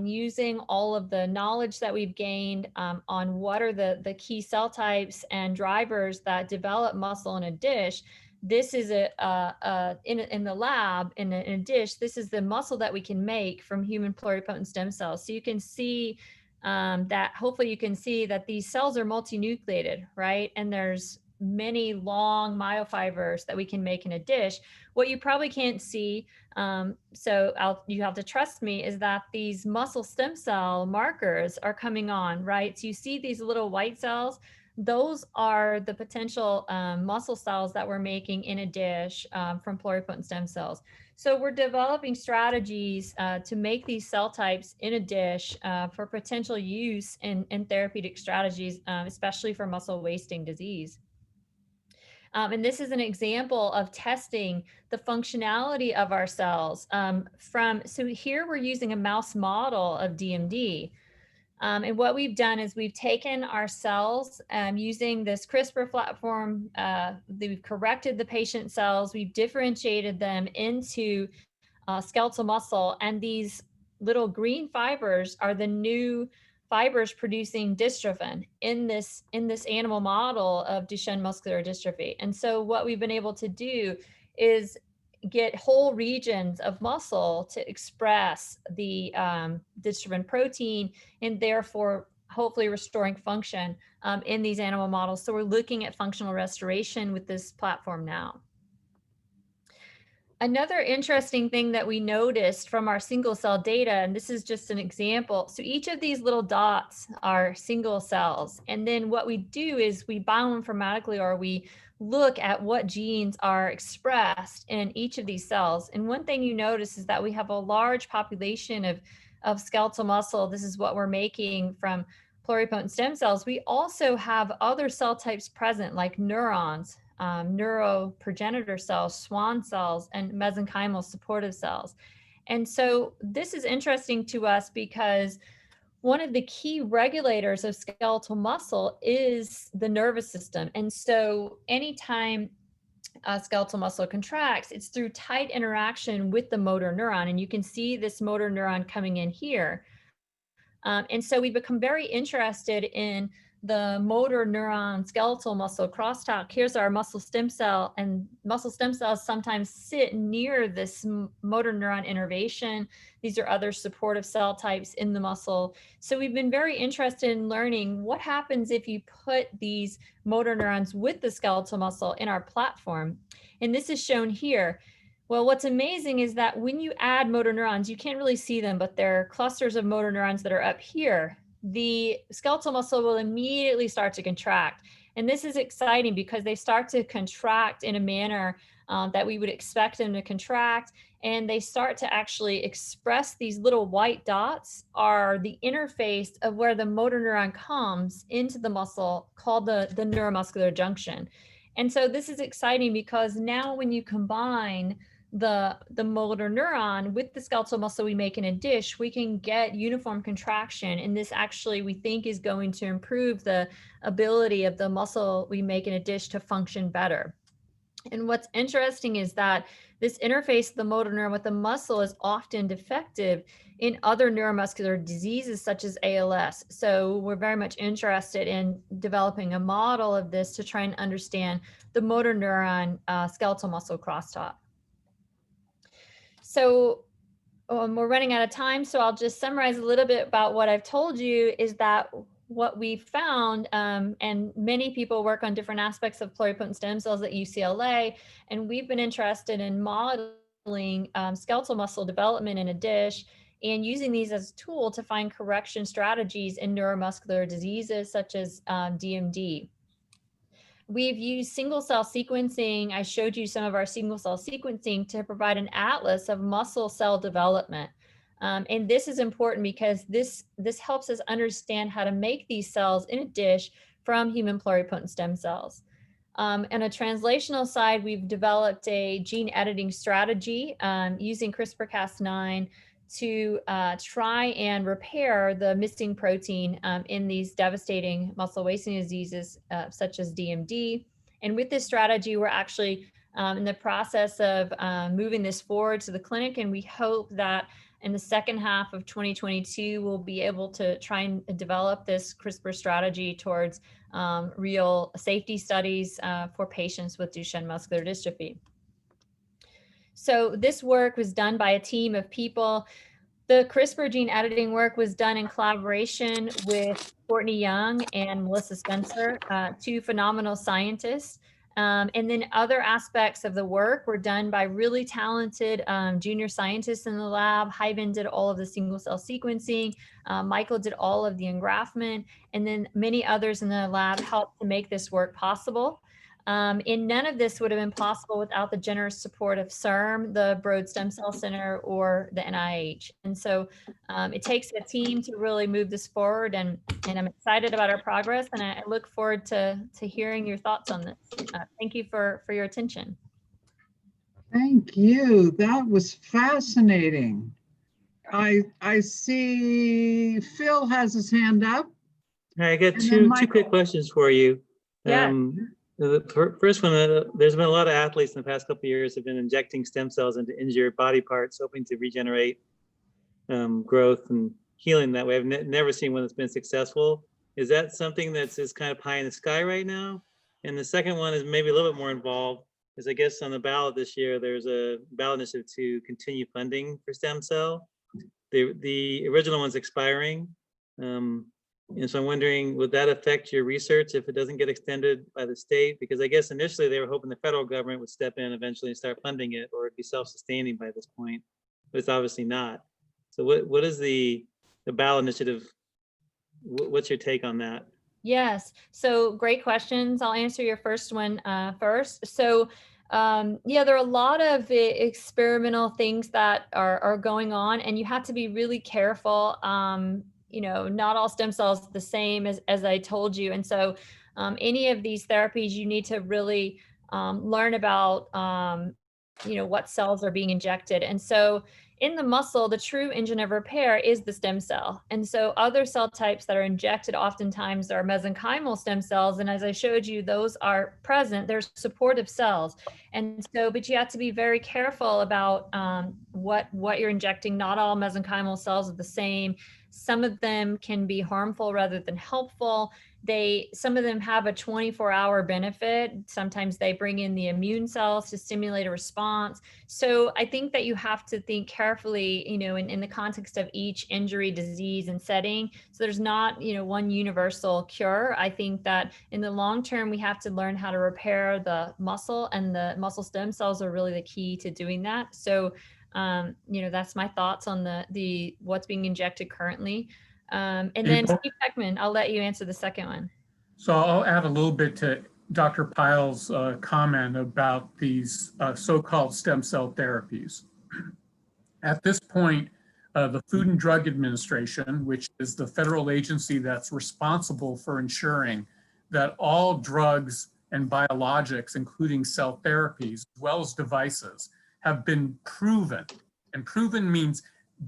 using all of the knowledge that we've gained on what are the key cell types and drivers that develop muscle in a dish. This is in the lab, in a dish, this is the muscle that we can make from human pluripotent stem cells. So you can see that, hopefully you can see that these cells are multinucleated, right? And there's many long myofibers that we can make in a dish. What you probably can't see, you have to trust me, is that these muscle stem cell markers are coming on, right? So you see these little white cells, those are the potential muscle cells that we're making in a dish from pluripotent stem cells. So we're developing strategies to make these cell types in a dish for potential use in therapeutic strategies, especially for muscle wasting disease. And this is an example of testing the functionality of our cells so here we're using a mouse model of DMD. And what we've done is we've taken our cells using this CRISPR platform, we've corrected the patient cells, we've differentiated them into skeletal muscle, and these little green fibers are the new fibers producing dystrophin in this animal model of Duchenne Muscular Dystrophy. And so what we've been able to do is get whole regions of muscle to express the dystrophin protein, and therefore hopefully restoring function in these animal models. So we're looking at functional restoration with this platform now. Another interesting thing that we noticed from our single cell data, and this is just an example, so each of these little dots are single cells. And then what we do is we bioinformatically, or we look at what genes are expressed in each of these cells. And one thing you notice is that we have a large population of skeletal muscle. This is what we're making from pluripotent stem cells. We also have other cell types present, like neurons, neuroprogenitor cells, Schwann cells, and mesenchymal supportive cells. And so this is interesting to us because one of the key regulators of skeletal muscle is the nervous system. And so anytime skeletal muscle contracts, it's through tight interaction with the motor neuron. And you can see this motor neuron coming in here. And so we become very interested in the motor neuron skeletal muscle crosstalk. Here's our muscle stem cell, and muscle stem cells sometimes sit near this motor neuron innervation. These are other supportive cell types in the muscle. So we've been very interested in learning what happens if you put these motor neurons with the skeletal muscle in our platform. And this is shown here. Well, what's amazing is that when you add motor neurons, you can't really see them, but there are clusters of motor neurons that are up here. The skeletal muscle will immediately start to contract. And this is exciting because they start to contract in a manner that we would expect them to contract. And they start to actually express these little white dots are the interface of where the motor neuron comes into the muscle, called the neuromuscular junction. And so this is exciting because now when you combine the motor neuron with the skeletal muscle we make in a dish, we can get uniform contraction. And this actually, we think, is going to improve the ability of the muscle we make in a dish to function better. And what's interesting is that this interface of the motor neuron with the muscle is often defective in other neuromuscular diseases such as ALS. So we're very much interested in developing a model of this to try and understand the motor neuron skeletal muscle crosstalk. So we're running out of time, so I'll just summarize a little bit about what I've told you is that what we found, and many people work on different aspects of pluripotent stem cells at UCLA, and we've been interested in modeling skeletal muscle development in a dish and using these as a tool to find correction strategies in neuromuscular diseases such as DMD. We've used single cell sequencing. I showed you some of our single cell sequencing to provide an atlas of muscle cell development. And this is important because this helps us understand how to make these cells in a dish from human pluripotent stem cells. On a translational side, we've developed a gene editing strategy using CRISPR-Cas9 to try and repair the missing protein in these devastating muscle wasting diseases such as DMD. And with this strategy, we're actually in the process of moving this forward to the clinic, and we hope that in the second half of 2022, we'll be able to try and develop this CRISPR strategy towards real safety studies for patients with Duchenne Muscular Dystrophy. So this work was done by a team of people. The CRISPR gene editing work was done in collaboration with Courtney Young and Melissa Spencer, two phenomenal scientists. And then other aspects of the work were done by really talented junior scientists in the lab. Hyben did all of the single cell sequencing. Michael did all of the engraftment. And then many others in the lab helped to make this work possible. And none of this would have been possible without the generous support of CIRM, the Broad Stem Cell Center, or the NIH. And so it takes a team to really move this forward, and I'm excited about our progress, and I look forward to hearing your thoughts on this. Thank you for your attention. Thank you. That was fascinating. I see Phil has his hand up. I got And then two Michael. quick questions for you. Yeah. The first one, there's been a lot of athletes in the past couple of years have been injecting stem cells into injured body parts, hoping to regenerate growth and healing that way. I've never seen one that's been successful. Is that something that's just kind of pie in the sky right now? And the second one is maybe a little bit more involved, is I guess on the ballot this year, there's a ballot initiative to continue funding for stem cell. The original one's expiring. And so I'm wondering, would that affect your research if it doesn't get extended by the state? Because I guess initially they were hoping the federal government would step in eventually and start funding it, or it'd be self-sustaining by this point, but it's obviously not. So what is the ballot initiative? What's your take on that? Yes, so great questions. I'll answer your first one first. So yeah, there are a lot of experimental things that are going on, and you have to be really careful. You know, not all stem cells are the same as I told you. And so any of these therapies, you need to really learn about, you know, what cells are being injected. And so in the muscle, the true engine of repair is the stem cell. And so other cell types that are injected oftentimes are mesenchymal stem cells. And as I showed you, those are present, they're supportive cells. And so, but you have to be very careful about what you're injecting. Not all mesenchymal cells are the same. Some of them can be harmful rather than helpful. Some of them have a 24-hour benefit. Sometimes they bring in the immune cells to stimulate a response. So I think that you have to think carefully, you know, in the context of each injury, disease, and setting. So there's not, you know, one universal cure. I think that in the long term, we have to learn how to repair the muscle, and the muscle stem cells are really the key to doing that. So you know, that's my thoughts on what's being injected currently. And then April? Steve Peckman, I'll let you answer the second one. So I'll add a little bit to Dr. Pyle's comment about these so-called stem cell therapies. At this point, the Food and Drug Administration, which is the federal agency that's responsible for ensuring that all drugs and biologics, including cell therapies, as well as devices, have been proven. And proven means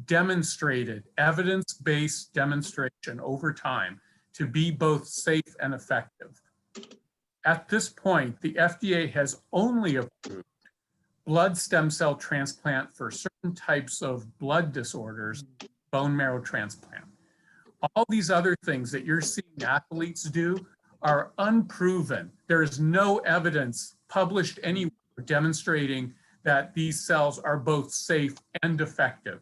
demonstrated, evidence-based demonstration over time to be both safe and effective. At this point, the FDA has only approved blood stem cell transplant for certain types of blood disorders, bone marrow transplant. All these other things that you're seeing athletes do are unproven. There is no evidence published anywhere demonstrating that these cells are both safe and effective.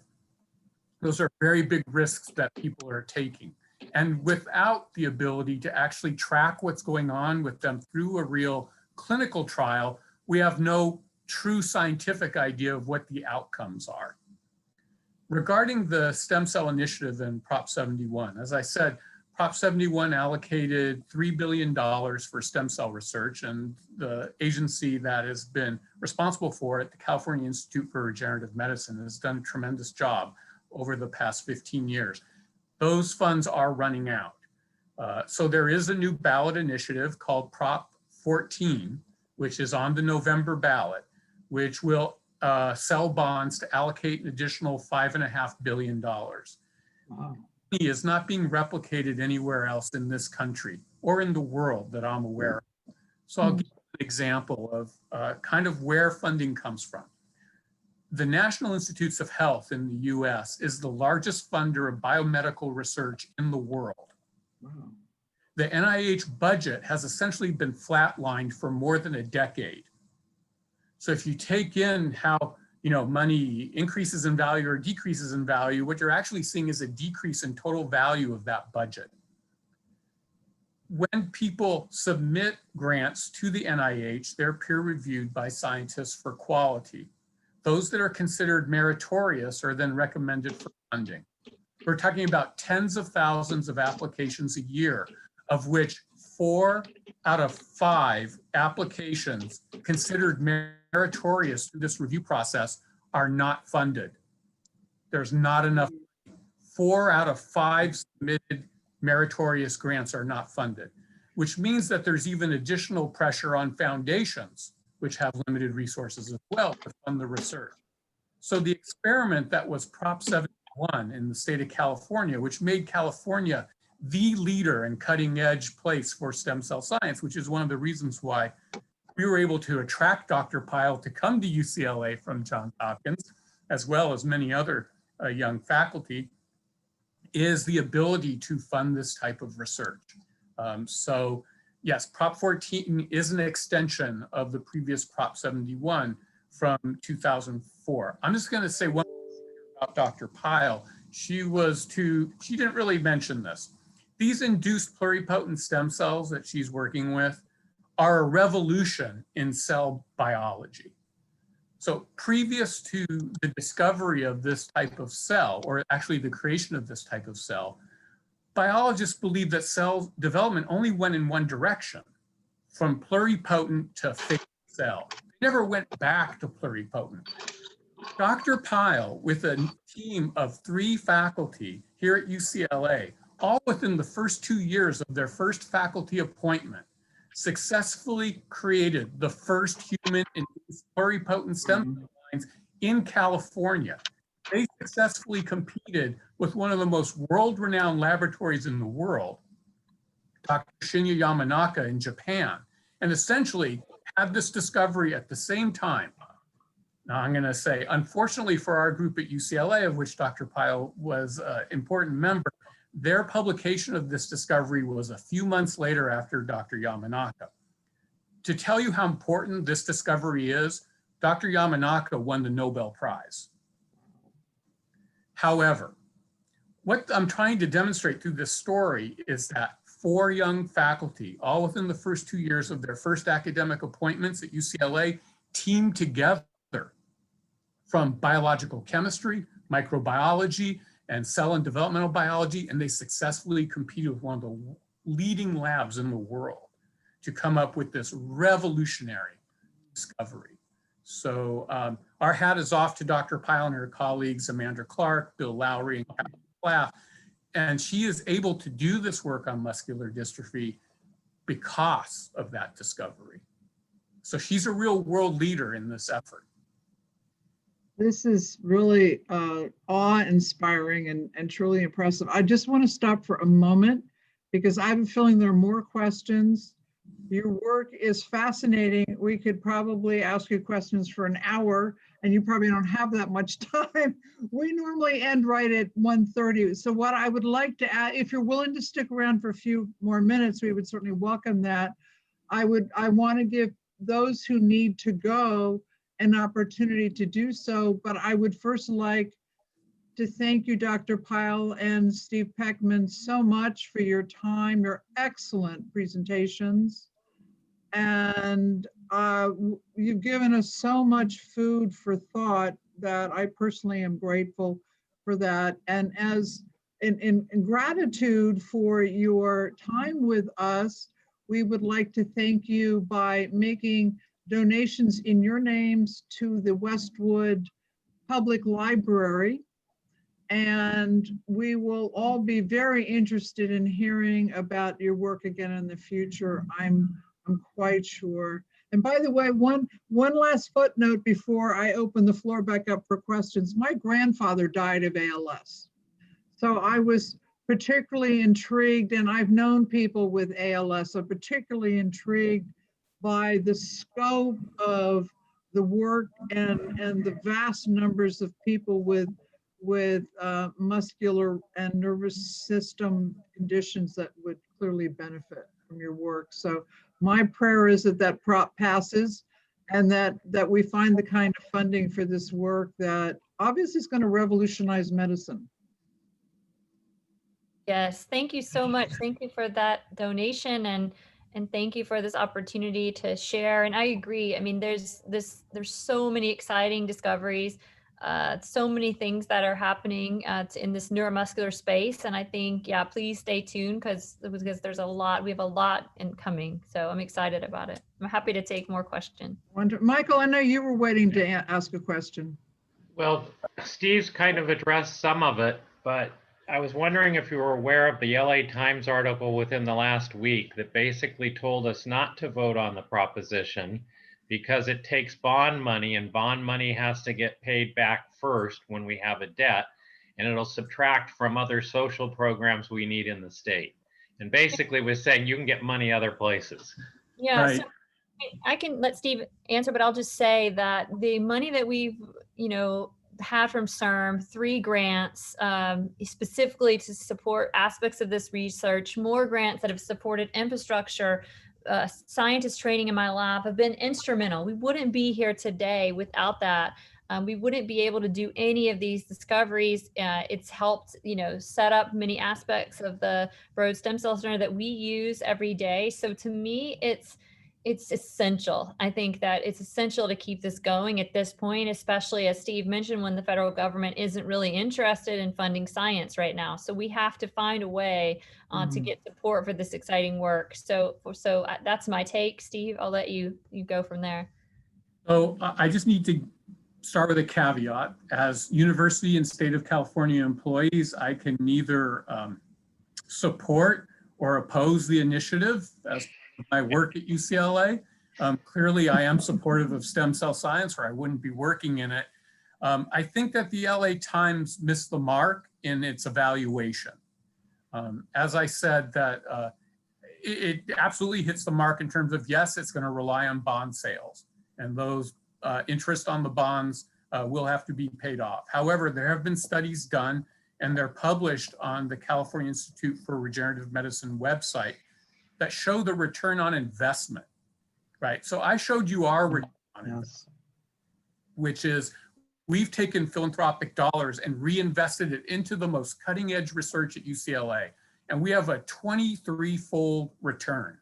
Those are very big risks that people are taking. And without the ability to actually track what's going on with them through a real clinical trial, we have no true scientific idea of what the outcomes are. Regarding the stem cell initiative in Prop 71, as I said, Prop 71 allocated $3 billion for stem cell research, and the agency that has been responsible for it, the California Institute for Regenerative Medicine, has done a tremendous job over the past 15 years. Those funds are running out. So there is a new ballot initiative called Prop 14, which is on the November ballot, which will sell bonds to allocate an additional $5.5 billion. Wow. Money is not being replicated anywhere else in this country or in the world that I'm aware of. So I'll give you an example of kind of where funding comes from. The National Institutes of Health in the US is the largest funder of biomedical research in the world. Wow. The NIH budget has essentially been flatlined for more than a decade. So if you take in how money increases in value or decreases in value, what you're actually seeing is a decrease in total value of that budget. When people submit grants to the NIH, they're peer reviewed by scientists for quality. Those that are considered meritorious are then recommended for funding. We're talking about tens of thousands of applications a year, of which 4 out of 5 applications considered meritorious through this review process are not funded. There's not enough. 4 out of 5 submitted meritorious grants are not funded, which means that there's even additional pressure on foundations, which have limited resources as well, to fund the research. So the experiment that was Prop 71 in the state of California, which made California the leader and cutting edge place for stem cell science, which is one of the reasons why we were able to attract Dr. Pyle to come to UCLA from Johns Hopkins, as well as many other young faculty, is the ability to fund this type of research. So yes, Prop 14 is an extension of the previous Prop 71 from 2004. I'm just gonna say one thing about Dr. Pyle. She didn't really mention this. These induced pluripotent stem cells that she's working with are a revolution in cell biology. So previous to the discovery of this type of cell, or actually the creation of this type of cell, biologists believed that cell development only went in one direction, from pluripotent to fixed cell. They never went back to pluripotent. Dr. Pyle, with a team of 3 faculty here at UCLA, all within the first 2 years of their first faculty appointment, successfully created the first human-induced pluripotent stem cell lines in California. They successfully competed with one of the most world-renowned laboratories in the world, Dr. Shinya Yamanaka in Japan, and essentially had this discovery at the same time. Now I'm gonna say, unfortunately for our group at UCLA, of which Dr. Pyle was an important member, their publication of this discovery was a few months later after Dr. Yamanaka. To tell you how important this discovery is, Dr. Yamanaka won the Nobel Prize. However, what I'm trying to demonstrate through this story is that 4 young faculty, all within the first 2 years of their first academic appointments at UCLA, teamed together from biological chemistry, microbiology, and cell and developmental biology, and they successfully competed with one of the leading labs in the world to come up with this revolutionary discovery. So our hat is off to Dr. Pyle and her colleagues, Amanda Clark, Bill Lowry, and Catherine Plath. And she is able to do this work on muscular dystrophy because of that discovery. So she's a real world leader in this effort. This is really awe-inspiring and truly impressive. I just want to stop for a moment because I have a feeling there are more questions. Your work is fascinating. We could probably ask you questions for an hour, and you probably don't have that much time. We normally end right at 1:30. So what I would like to add, if you're willing to stick around for a few more minutes, we would certainly welcome that. I want to give those who need to go an opportunity to do so, but I would first like to thank you, Dr. Pyle and Steve Peckman, so much for your time, your excellent presentations. And you've given us so much food for thought that I personally am grateful for that. And as in gratitude for your time with us, we would like to thank you by making donations in your names to the Westwood Public Library. And we will all be very interested in hearing about your work again in the future, I'm quite sure. And by the way, one last footnote before I open the floor back up for questions. My grandfather died of ALS. So I was particularly intrigued, and I've known people with ALS, so particularly intrigued by the scope of the work and the vast numbers of people with muscular and nervous system conditions that would clearly benefit from your work. So my prayer is that prop passes and that we find the kind of funding for this work that obviously is going to revolutionize medicine. Yes, thank you so much. Thank you for that donation and thank you for this opportunity to share. And I agree. I mean, there's so many exciting discoveries, so many things that are happening in this neuromuscular space. And I think, yeah, please stay tuned because there's a lot. We have a lot incoming. So I'm excited about it. I'm happy to take more questions. Michael, I know you were waiting to ask a question. Well, Steve's kind of addressed some of it, but I was wondering if you were aware of the LA Times article within the last week that basically told us not to vote on the proposition because it takes bond money, and bond money has to get paid back first when we have a debt, and it'll subtract from other social programs we need in the state. And basically was saying you can get money other places. Yeah, Right. so I can let Steve answer, but I'll just say that the money that we've, had from CERM, 3 grants specifically to support aspects of this research, more grants that have supported infrastructure, scientist training in my lab have been instrumental. We wouldn't be here today without that. We wouldn't be able to do any of these discoveries. It's helped, set up many aspects of the Broad Stem Cell Center that we use every day. So to me, it's essential. I think that it's essential to keep this going at this point, especially as Steve mentioned, when the federal government isn't really interested in funding science right now. So we have to find a way to get support for this exciting work. So that's my take. Steve, I'll let you go from there. So I just need to start with a caveat. As University and State of California employees, I can neither support or oppose the initiative as my work at UCLA. Clearly, I am supportive of stem cell science, or I wouldn't be working in it. I think that the LA Times missed the mark in its evaluation. As I said, that it absolutely hits the mark in terms of, yes, it's going to rely on bond sales, and those interest on the bonds will have to be paid off. However, there have been studies done, and they're published on the California Institute for Regenerative Medicine website that show the return on investment, right? So I showed you our return on investment, which is we've taken philanthropic dollars and reinvested it into the most cutting edge research at UCLA, and we have a 23-fold return.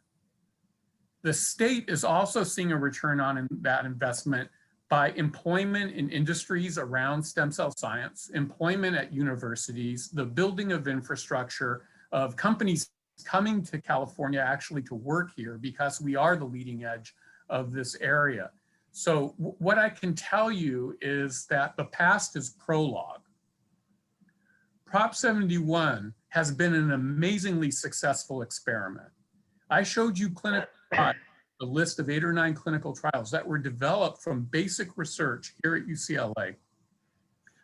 The state is also seeing a return on that investment by employment in industries around stem cell science, employment at universities, the building of infrastructure, of companies coming to California actually to work here because we are the leading edge of this area. So what I can tell you is that the past is prologue. Prop 71 has been an amazingly successful experiment. I showed you clinical trials, a list of 8 or 9 clinical trials that were developed from basic research here at UCLA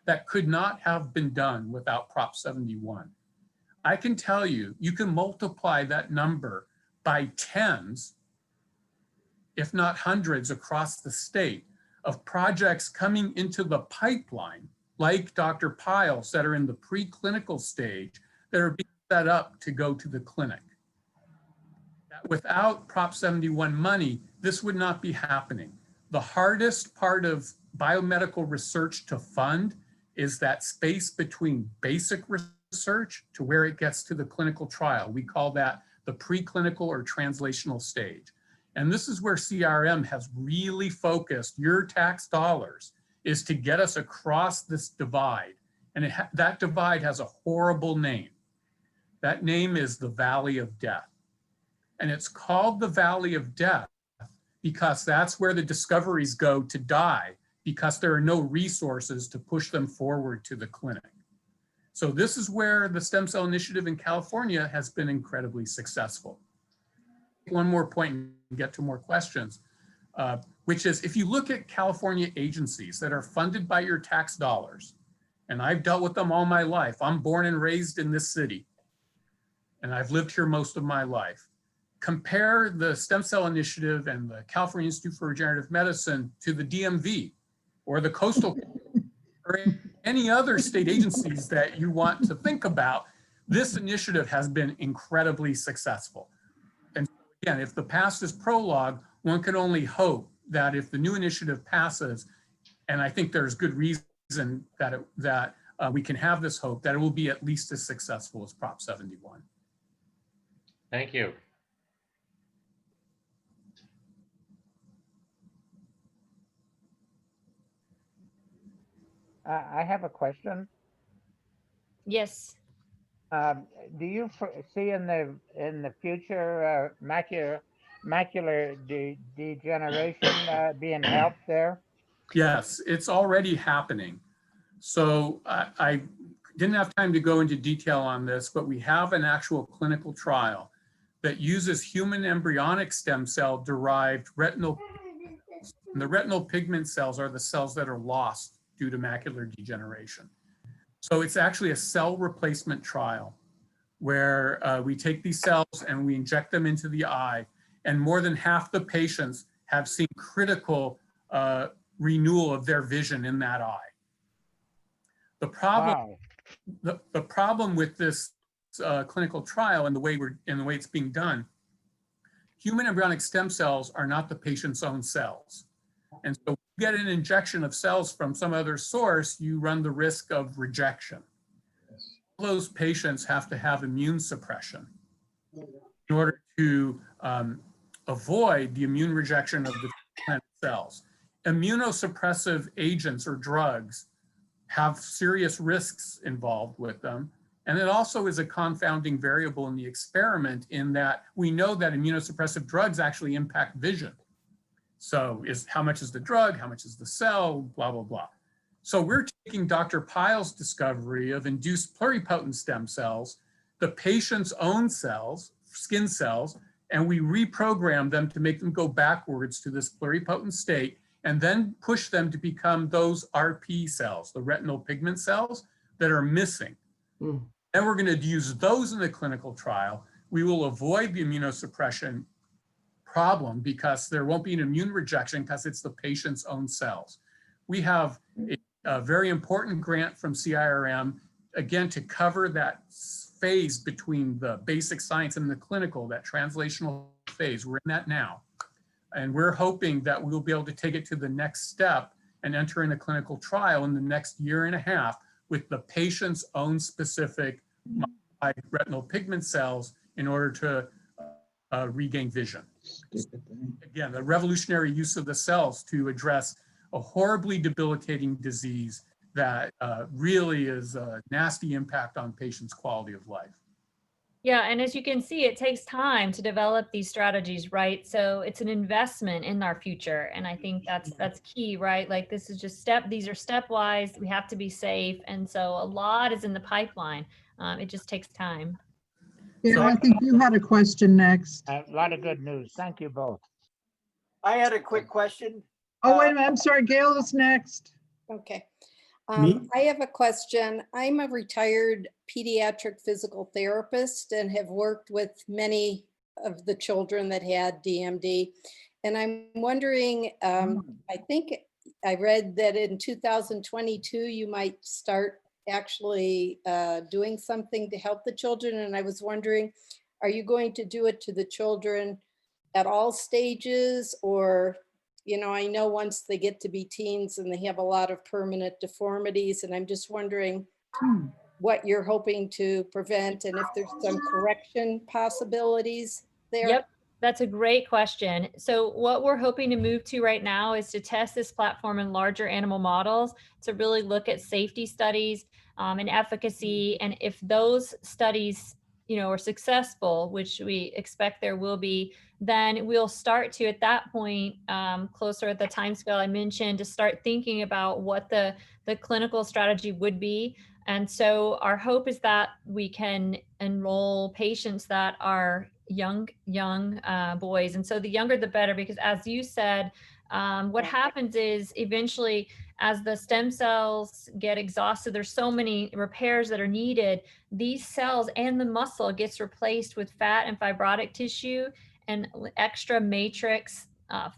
that could not have been done without Prop 71. I can tell you, you can multiply that number by tens, if not hundreds across the state of projects coming into the pipeline, like Dr. Pyle's that are in the preclinical stage that are being set up to go to the clinic. Without Prop 71 money, this would not be happening. The hardest part of biomedical research to fund is that space between basic research to where it gets to the clinical trial. We call that the preclinical or translational stage. And this is where CRM has really focused your tax dollars, is to get us across this divide. And that divide has a horrible name. That name is the Valley of Death. And it's called the Valley of Death because that's where the discoveries go to die, because there are no resources to push them forward to the clinic. So this is where the Stem Cell Initiative in California has been incredibly successful. One more point and get to more questions, which is if you look at California agencies that are funded by your tax dollars, and I've dealt with them all my life. I'm born and raised in this city, and I've lived here most of my life. Compare the Stem Cell Initiative and the California Institute for Regenerative Medicine to the DMV or the Coastal or any other state agencies that you want to think about. This initiative has been incredibly successul. And again, if the past is prologue, one can only hope that if the new initiative passes, and I think there's good reason that we can have this hope, that it will be at least as successful as Prop 71. Thank you. I have a question. Yes. Do you see in the future macular degeneration being helped there? Yes, it's already happening. So I didn't have time to go into detail on this, but we have an actual clinical trial that uses human embryonic stem cell derived retinal. And the retinal pigment cells are the cells that are lost due to macular degeneration. So it's actually a cell replacement trial where we take these cells and we inject them into the eye, and more than half the patients have seen critical renewal of their vision in that eye. The problem, Wow. the problem with this clinical trial and the way it's being done, human embryonic stem cells are not the patient's own cells. And so you get an injection of cells from some other source, you run the risk of rejection. All those patients have to have immune suppression in order to avoid the immune rejection of the plant cells. Immunosuppressive agents or drugs have serious risks involved with them. And it also is a confounding variable in the experiment in that we know that immunosuppressive drugs actually impact vision. So how much is the drug, how much is the cell, blah, blah, blah. So we're taking Dr. Pyle's discovery of induced pluripotent stem cells, the patient's own cells, skin cells, and we reprogram them to make them go backwards to this pluripotent state and then push them to become those RP cells, the retinal pigment cells that are missing. And we're going to use those in the clinical trial. We will avoid the immunosuppression problem because there won't be an immune rejection because it's the patient's own cells. We have a very important grant from CIRM, again, to cover that phase between the basic science and the clinical, that translational phase. We're in that now. And we're hoping that we'll be able to take it to the next step and enter in a clinical trial in the next year and a half with the patient's own specific modified retinal pigment cells in order to regain vision. Again, the revolutionary use of the cells to address a horribly debilitating disease that really is a nasty impact on patients' quality of life. Yeah, and as you can see, it takes time to develop these strategies, right? So it's an investment in our future, and I think that's key, right? Like this is just these are stepwise. We have to be safe, and so a lot is in the pipeline. It just takes time. Gail, I think you had a question next. A lot of good news. Thank you both. I had a quick question. Oh, wait a minute, I'm sorry, Gail is next. Okay. Me? I have a question. I'm a retired pediatric physical therapist and have worked with many of the children that had DMD. And I'm wondering, I think I read that in 2022, you might start actually doing something to help the children. And I was wondering, are you going to do it to the children at all stages, or I know once they get to be teens and they have a lot of permanent deformities, and I'm just wondering what you're hoping to prevent and if there's some correction possibilities there. Yep, that's a great question. So what we're hoping to move to right now is to test this platform in larger animal models to really look at safety studies and efficacy. And if those studies, are successful, which we expect there will be, then we'll start to, at that point, closer at the timescale I mentioned, to start thinking about what the clinical strategy would be. And so our hope is that we can enroll patients that are young boys. And so the younger, the better, because as you said, what happens is eventually as the stem cells get exhausted, there's so many repairs that are needed. These cells and the muscle gets replaced with fat and fibrotic tissue and extra matrix,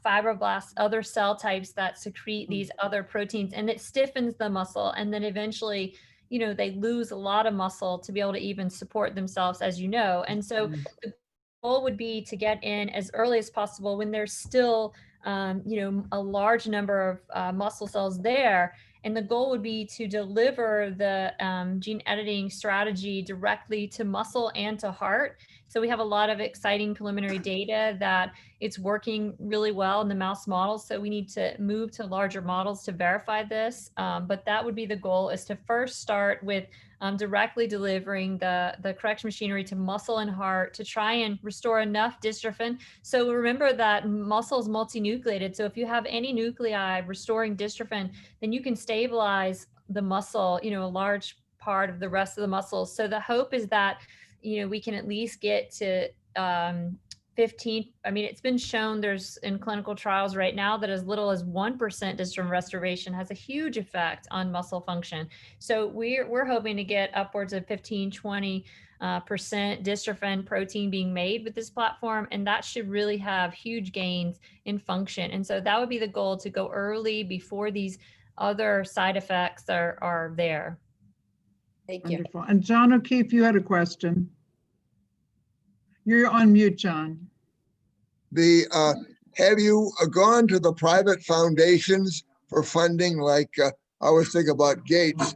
fibroblasts, other cell types that secrete these other proteins, and it stiffens the muscle. And then eventually, they lose a lot of muscle to be able to even support themselves, as you know. And so the goal would be to get in as early as possible when there's still, a large number of muscle cells there. And the goal would be to deliver the gene editing strategy directly to muscle and to heart. So we have a lot of exciting preliminary data that it's working really well in the mouse models. So we need to move to larger models to verify this. But that would be the goal, is to first start with directly delivering the correction machinery to muscle and heart to try and restore enough dystrophin. So remember that muscle is multinucleated. So if you have any nuclei restoring dystrophin, then you can stabilize the muscle, a large part of the rest of the muscles. So the hope is that, we can at least get to 15. I mean, it's been shown there's in clinical trials right now that as little as 1% dystrophin restoration has a huge effect on muscle function. So we're hoping to get upwards of 15-20% dystrophin protein being made with this platform, and that should really have huge gains in function. And so that would be the goal, to go early before these other side effects are there. Thank you. Wonderful. And John O'Keefe, you had a question. You're on mute, John. Have you gone to the private foundations for funding? Like I was thinking about Gates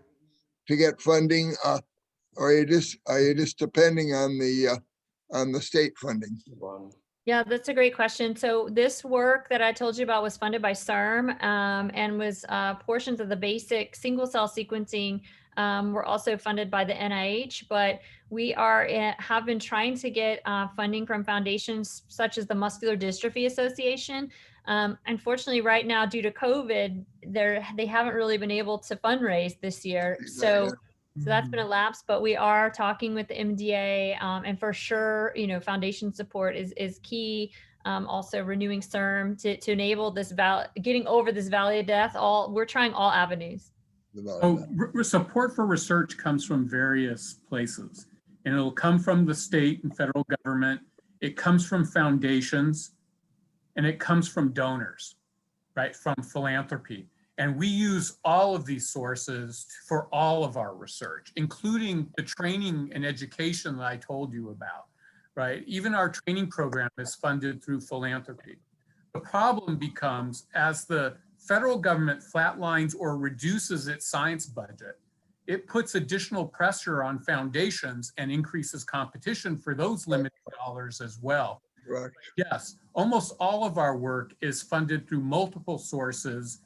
to get funding, or are you just depending on the state funding? Yeah, that's a great question. So this work that I told you about was funded by CIRM and was portions of the basic single cell sequencing were also funded by the NIH, but we have been trying to get funding from foundations such as the Muscular Dystrophy Association. Unfortunately, right now, due to COVID, they haven't really been able to fundraise this year. So that's been a lapse, but we are talking with the MDA, and for sure, foundation support is key. Also renewing CIRM to enable this getting over this valley of death. We're trying all avenues. Support for research comes from various places, and it'll come from the state and federal government. It comes from foundations, and it comes from donors, right? From philanthropy. And we use all of these sources for all of our research, including the training and education that I told you about, right? Even our training program is funded through philanthropy. The problem becomes, as the federal government flatlines or reduces its science budget, it puts additional pressure on foundations and increases competition for those limited dollars as well. Right. Yes, almost all of our work is funded through multiple sources,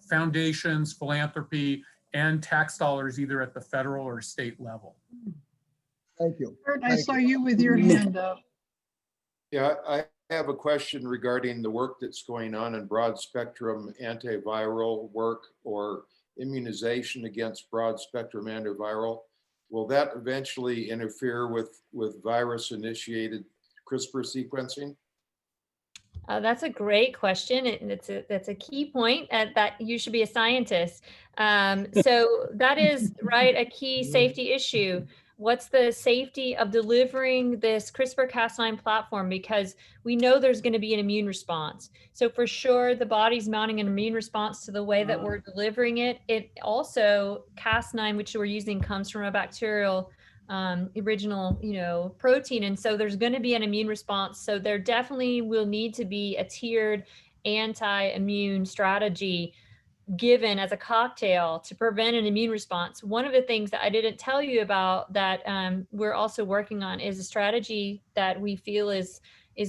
foundations, philanthropy, and tax dollars, either at the federal or state level. Thank you. Kurt, I Thank saw you. you with your hand up. Yeah, I have a question regarding the work that's going on in broad spectrum antiviral work or immunization against broad spectrum antiviral. Will that eventually interfere with virus initiated CRISPR sequencing? That's a great question. That's a key point that you should be a scientist. So that is right, a key safety issue. What's the safety of delivering this CRISPR-Cas9 platform? Because we know there's going to be an immune response. So for sure, the body's mounting an immune response to the way that we're delivering it. It also, Cas9, which we're using, comes from a bacterial original, protein. And so there's going to be an immune response. So there definitely will need to be a tiered anti-immune strategy given as a cocktail to prevent an immune response. One of the things that I didn't tell you about that we're also working on is a strategy that we feel is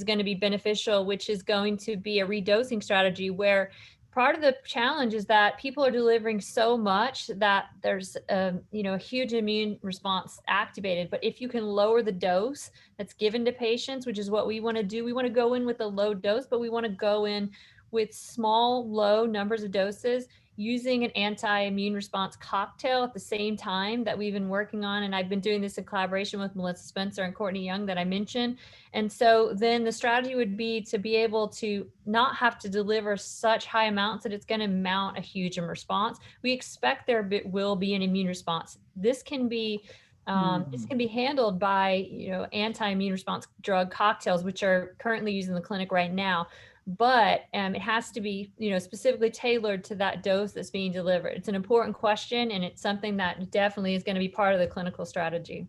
going to be beneficial, which is going to be a redosing strategy where part of the challenge is that people are delivering so much that there's a huge immune response activated. But if you can lower the dose that's given to patients, which is what we want to do, we want to go in with a low dose, but we want to go in with small, low numbers of doses using an anti-immune response cocktail at the same time that we've been working on. And I've been doing this in collaboration with Melissa Spencer and Courtney Young that I mentioned. And so then the strategy would be to be able to not have to deliver such high amounts that it's going to mount a huge response. We expect there will be an immune response. This can be handled by anti-immune response drug cocktails, which are currently used in the clinic right now. But it has to be, specifically tailored to that dose that's being delivered. It's an important question, and it's something that definitely is going to be part of the clinical strategy.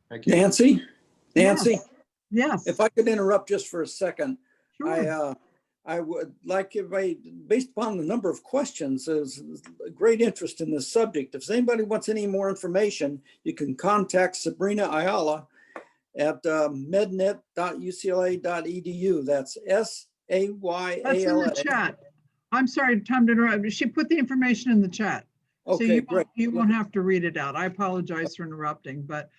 Thank you. Nancy? Yes. If I could interrupt just for a second, Sure. I would like everybody, based upon the number of questions, there's a great interest in this subject. If anybody wants any more information, you can contact Sabrina Ayala at mednet.ucla.edu. That's SAYALA. That's in the chat. I'm sorry, Tom, to interrupt. She put the information in the chat. Okay, great. You won't have to read it out. I apologize for interrupting, but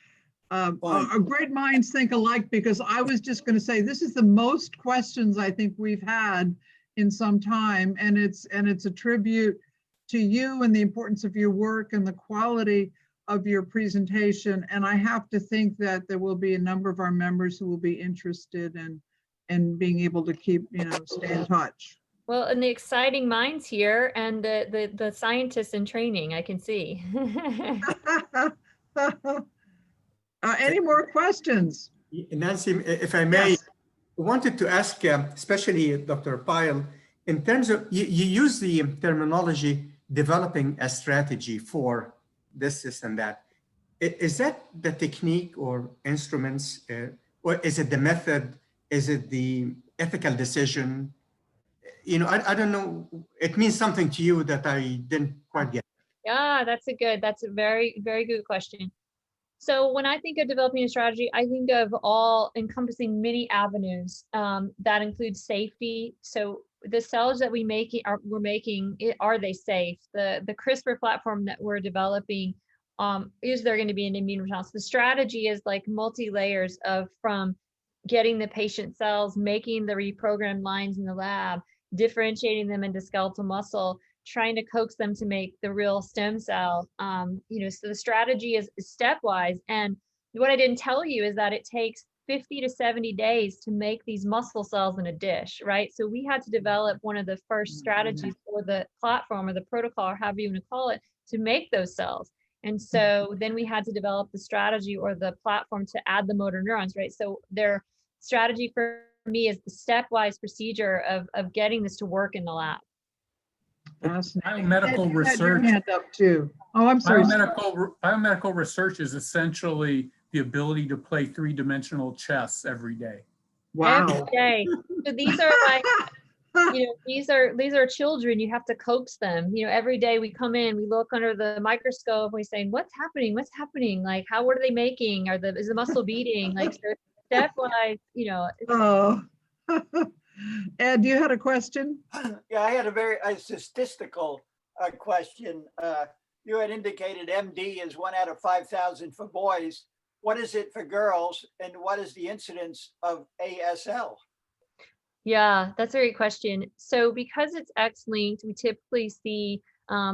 our great minds think alike, because I was just going to say, this is the most questions I think we've had in some time. And it's a tribute to you and the importance of your work and the quality of your presentation. And I have to think that there will be a number of our members who will be interested in being able to keep, stay in touch. Well, and the exciting minds here and the scientists in training, I can see. Any more questions? Nancy, if I may, Yes. I wanted to ask, especially Dr. Pyle, in terms of, you use the terminology developing a strategy for this and that. Is that the technique or instruments, or is it the method? Is it the ethical decision? I don't know. It means something to you that I didn't quite get. Yeah, that's a very, very good question. So when I think of developing a strategy, I think of all encompassing many avenues that include safety. So the cells that we're making, are they safe? The CRISPR platform that we're developing, is there going to be an immune response? The strategy is like multi-layers from getting the patient cells, making the reprogrammed lines in the lab, differentiating them into skeletal muscle, trying to coax them to make the real stem cell. So the strategy is stepwise. And what I didn't tell you is that it takes 50 to 70 days to make these muscle cells in a dish, right? So we had to develop one of the first strategies for the platform or the protocol, or however you want to call it, to make those cells. And so then we had to develop the strategy or the platform to add the motor neurons, right? So their strategy for me is the stepwise procedure of getting this to work in the lab. Biomedical research. Your hand up too. Oh, I'm sorry. Biomedical research is essentially the ability to play three-dimensional chess every day. Wow. Every day. So these are like, these are children. You have to coax them. Every day we come in, we look under the microscope, we say, what's happening? What's happening? Like, what are they making? Is the muscle beating? Like, so stepwise, Oh. Ed, you had a question? Yeah, I had a statistical question. You had indicated MD is 1 out of 5,000 for boys. what is it for girls and what is the incidence of ASL? Yeah, that's a great question. So because it's X-linked, we typically see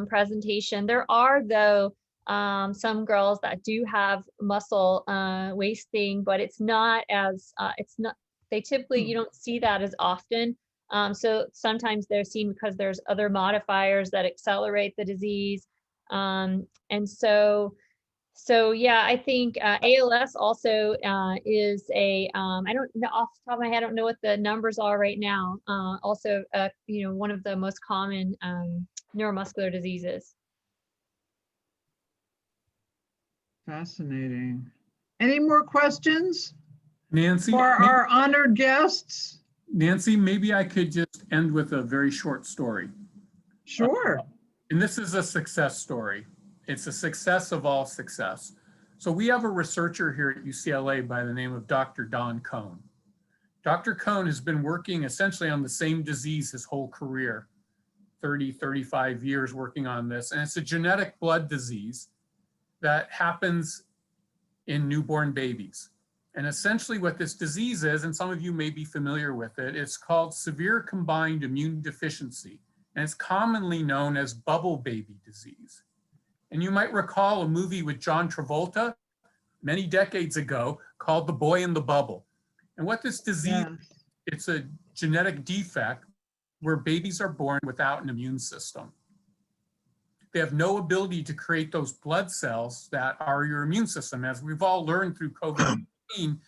presentation. There are, though, some girls that do have muscle wasting, but it's not as, they typically, you don't see that as often. So sometimes they're seen because there's other modifiers that accelerate the disease. And so yeah, I think ALS also is a, I don't know off the top of my head, I don't know what the numbers are right now. Also, one of the most common neuromuscular diseases. Fascinating. Any more questions Nancy, for our honored guests? Nancy, maybe I could just end with a very short story. Sure. And this is a success story. It's a success of all success. So we have a researcher here at UCLA by the name of Dr. Don Cohn. Dr. Cohn has been working essentially on the same disease his whole career, 30, 35 years working on this. And it's a genetic blood disease that happens in newborn babies. And essentially what this disease is, and some of you may be familiar with it, it's called severe combined immune deficiency. And it's commonly known as bubble baby disease. And you might recall a movie with John Travolta many decades ago called The Boy in the Bubble. And what this disease, it's a genetic defect where babies are born without an immune system. They have no ability to create those blood cells that are your immune system. As we've all learned through COVID-19,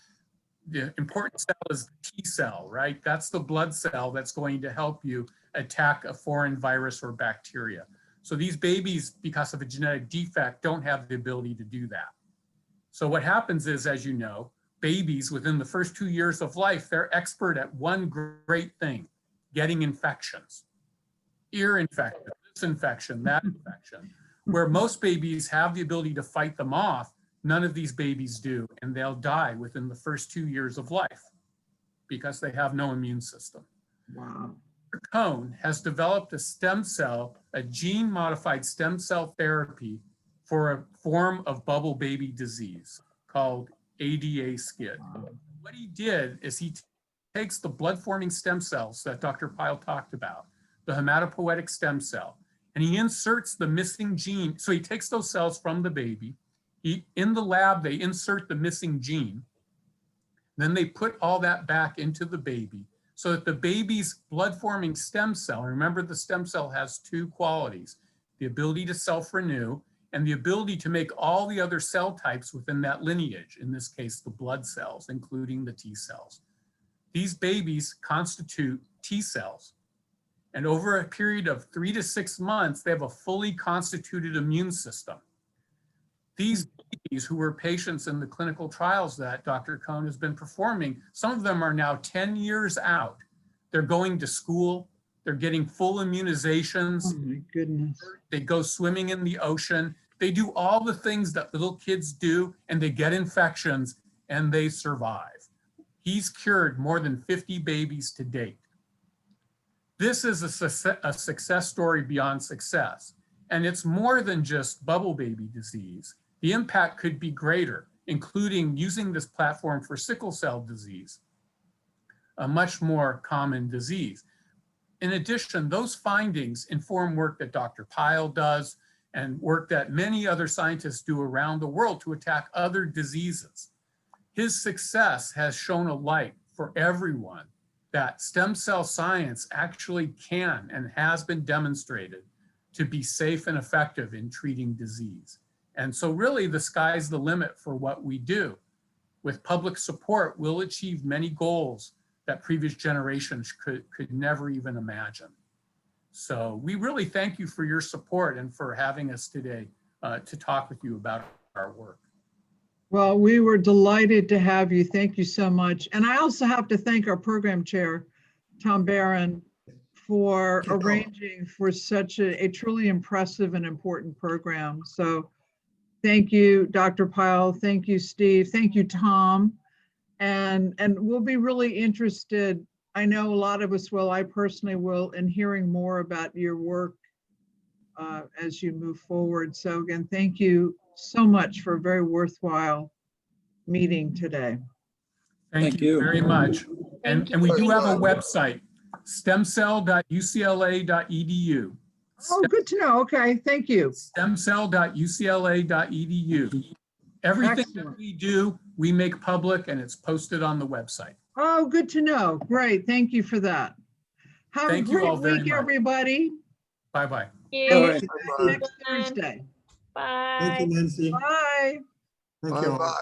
the important cell is the T cell, right? That's the blood cell that's going to help you attack a foreign virus or bacteria. So these babies, because of a genetic defect, don't have the ability to do that. So what happens is, as you know, babies within the first 2 years of life, they're expert at one great thing, getting infections, ear infection, this infection, that infection. Where most babies have the ability to fight them off, none of these babies do, and they'll die within the first 2 years of life because they have no immune system. Wow. Dr. Cohn has developed a stem cell, a gene-modified stem cell therapy for a form of bubble baby disease called ADA SCID. What he did is he takes the blood-forming stem cells that Dr. Pyle talked about, the hematopoietic stem cell, and he inserts the missing gene. So he takes those cells from the baby. In the lab, they insert the missing gene. Then they put all that back into the baby so that the baby's blood-forming stem cell, remember the stem cell has two qualities, the ability to self-renew and the ability to make all the other cell types within that lineage, in this case, the blood cells, including the T cells. These babies constitute T cells. And over a period of 3 to 6 months, they have a fully constituted immune system. These babies who were patients in the clinical trials that Dr. Cohn has been performing, some of them are now 10 years out. They're going to school, they're getting full immunizations. Oh my goodness. They go swimming in the ocean. They do all the things that little kids do, and they get infections and they survive. He's cured more than 50 babies to date. This is a success story beyond success. And it's more than just bubble baby disease. The impact could be greater, including using this platform for sickle cell disease, a much more common disease. In addition, those findings inform work that Dr. Pyle does and work that many other scientists do around the world to attack other diseases. His success has shown a light for everyone that stem cell science actually can and has been demonstrated to be safe and effective in treating disease. And so really the sky's the limit for what we do. With public support, we'll achieve many goals that previous generations could never even imagine. So we really thank you for your support and for having us today to talk with you about our work. Well, we were delighted to have you. Thank you so much. And I also have to thank our program chair, Tom Barron, for arranging for such a truly impressive and important program. So thank you, Dr. Pyle. Thank you, Steve. Thank you, Tom. And we'll be really interested. I know a lot of us will, I personally will, in hearing more about your work as you move forward. So again, thank you so much for a very worthwhile meeting today. Thank you very much. Thank And we do have a you. website, stemcell.ucla.edu. Oh, good to know. Okay, thank you. Stemcell.ucla.edu. Everything that Excellent. we do, we make public and it's posted on the website. Oh, good to know. Great. Thank you for that. Have Thank a you great all very week, much. everybody. Bye-bye. you. All right. Next Thursday. Thank Bye. you, Nancy. Bye. Thank you all. Bye-bye.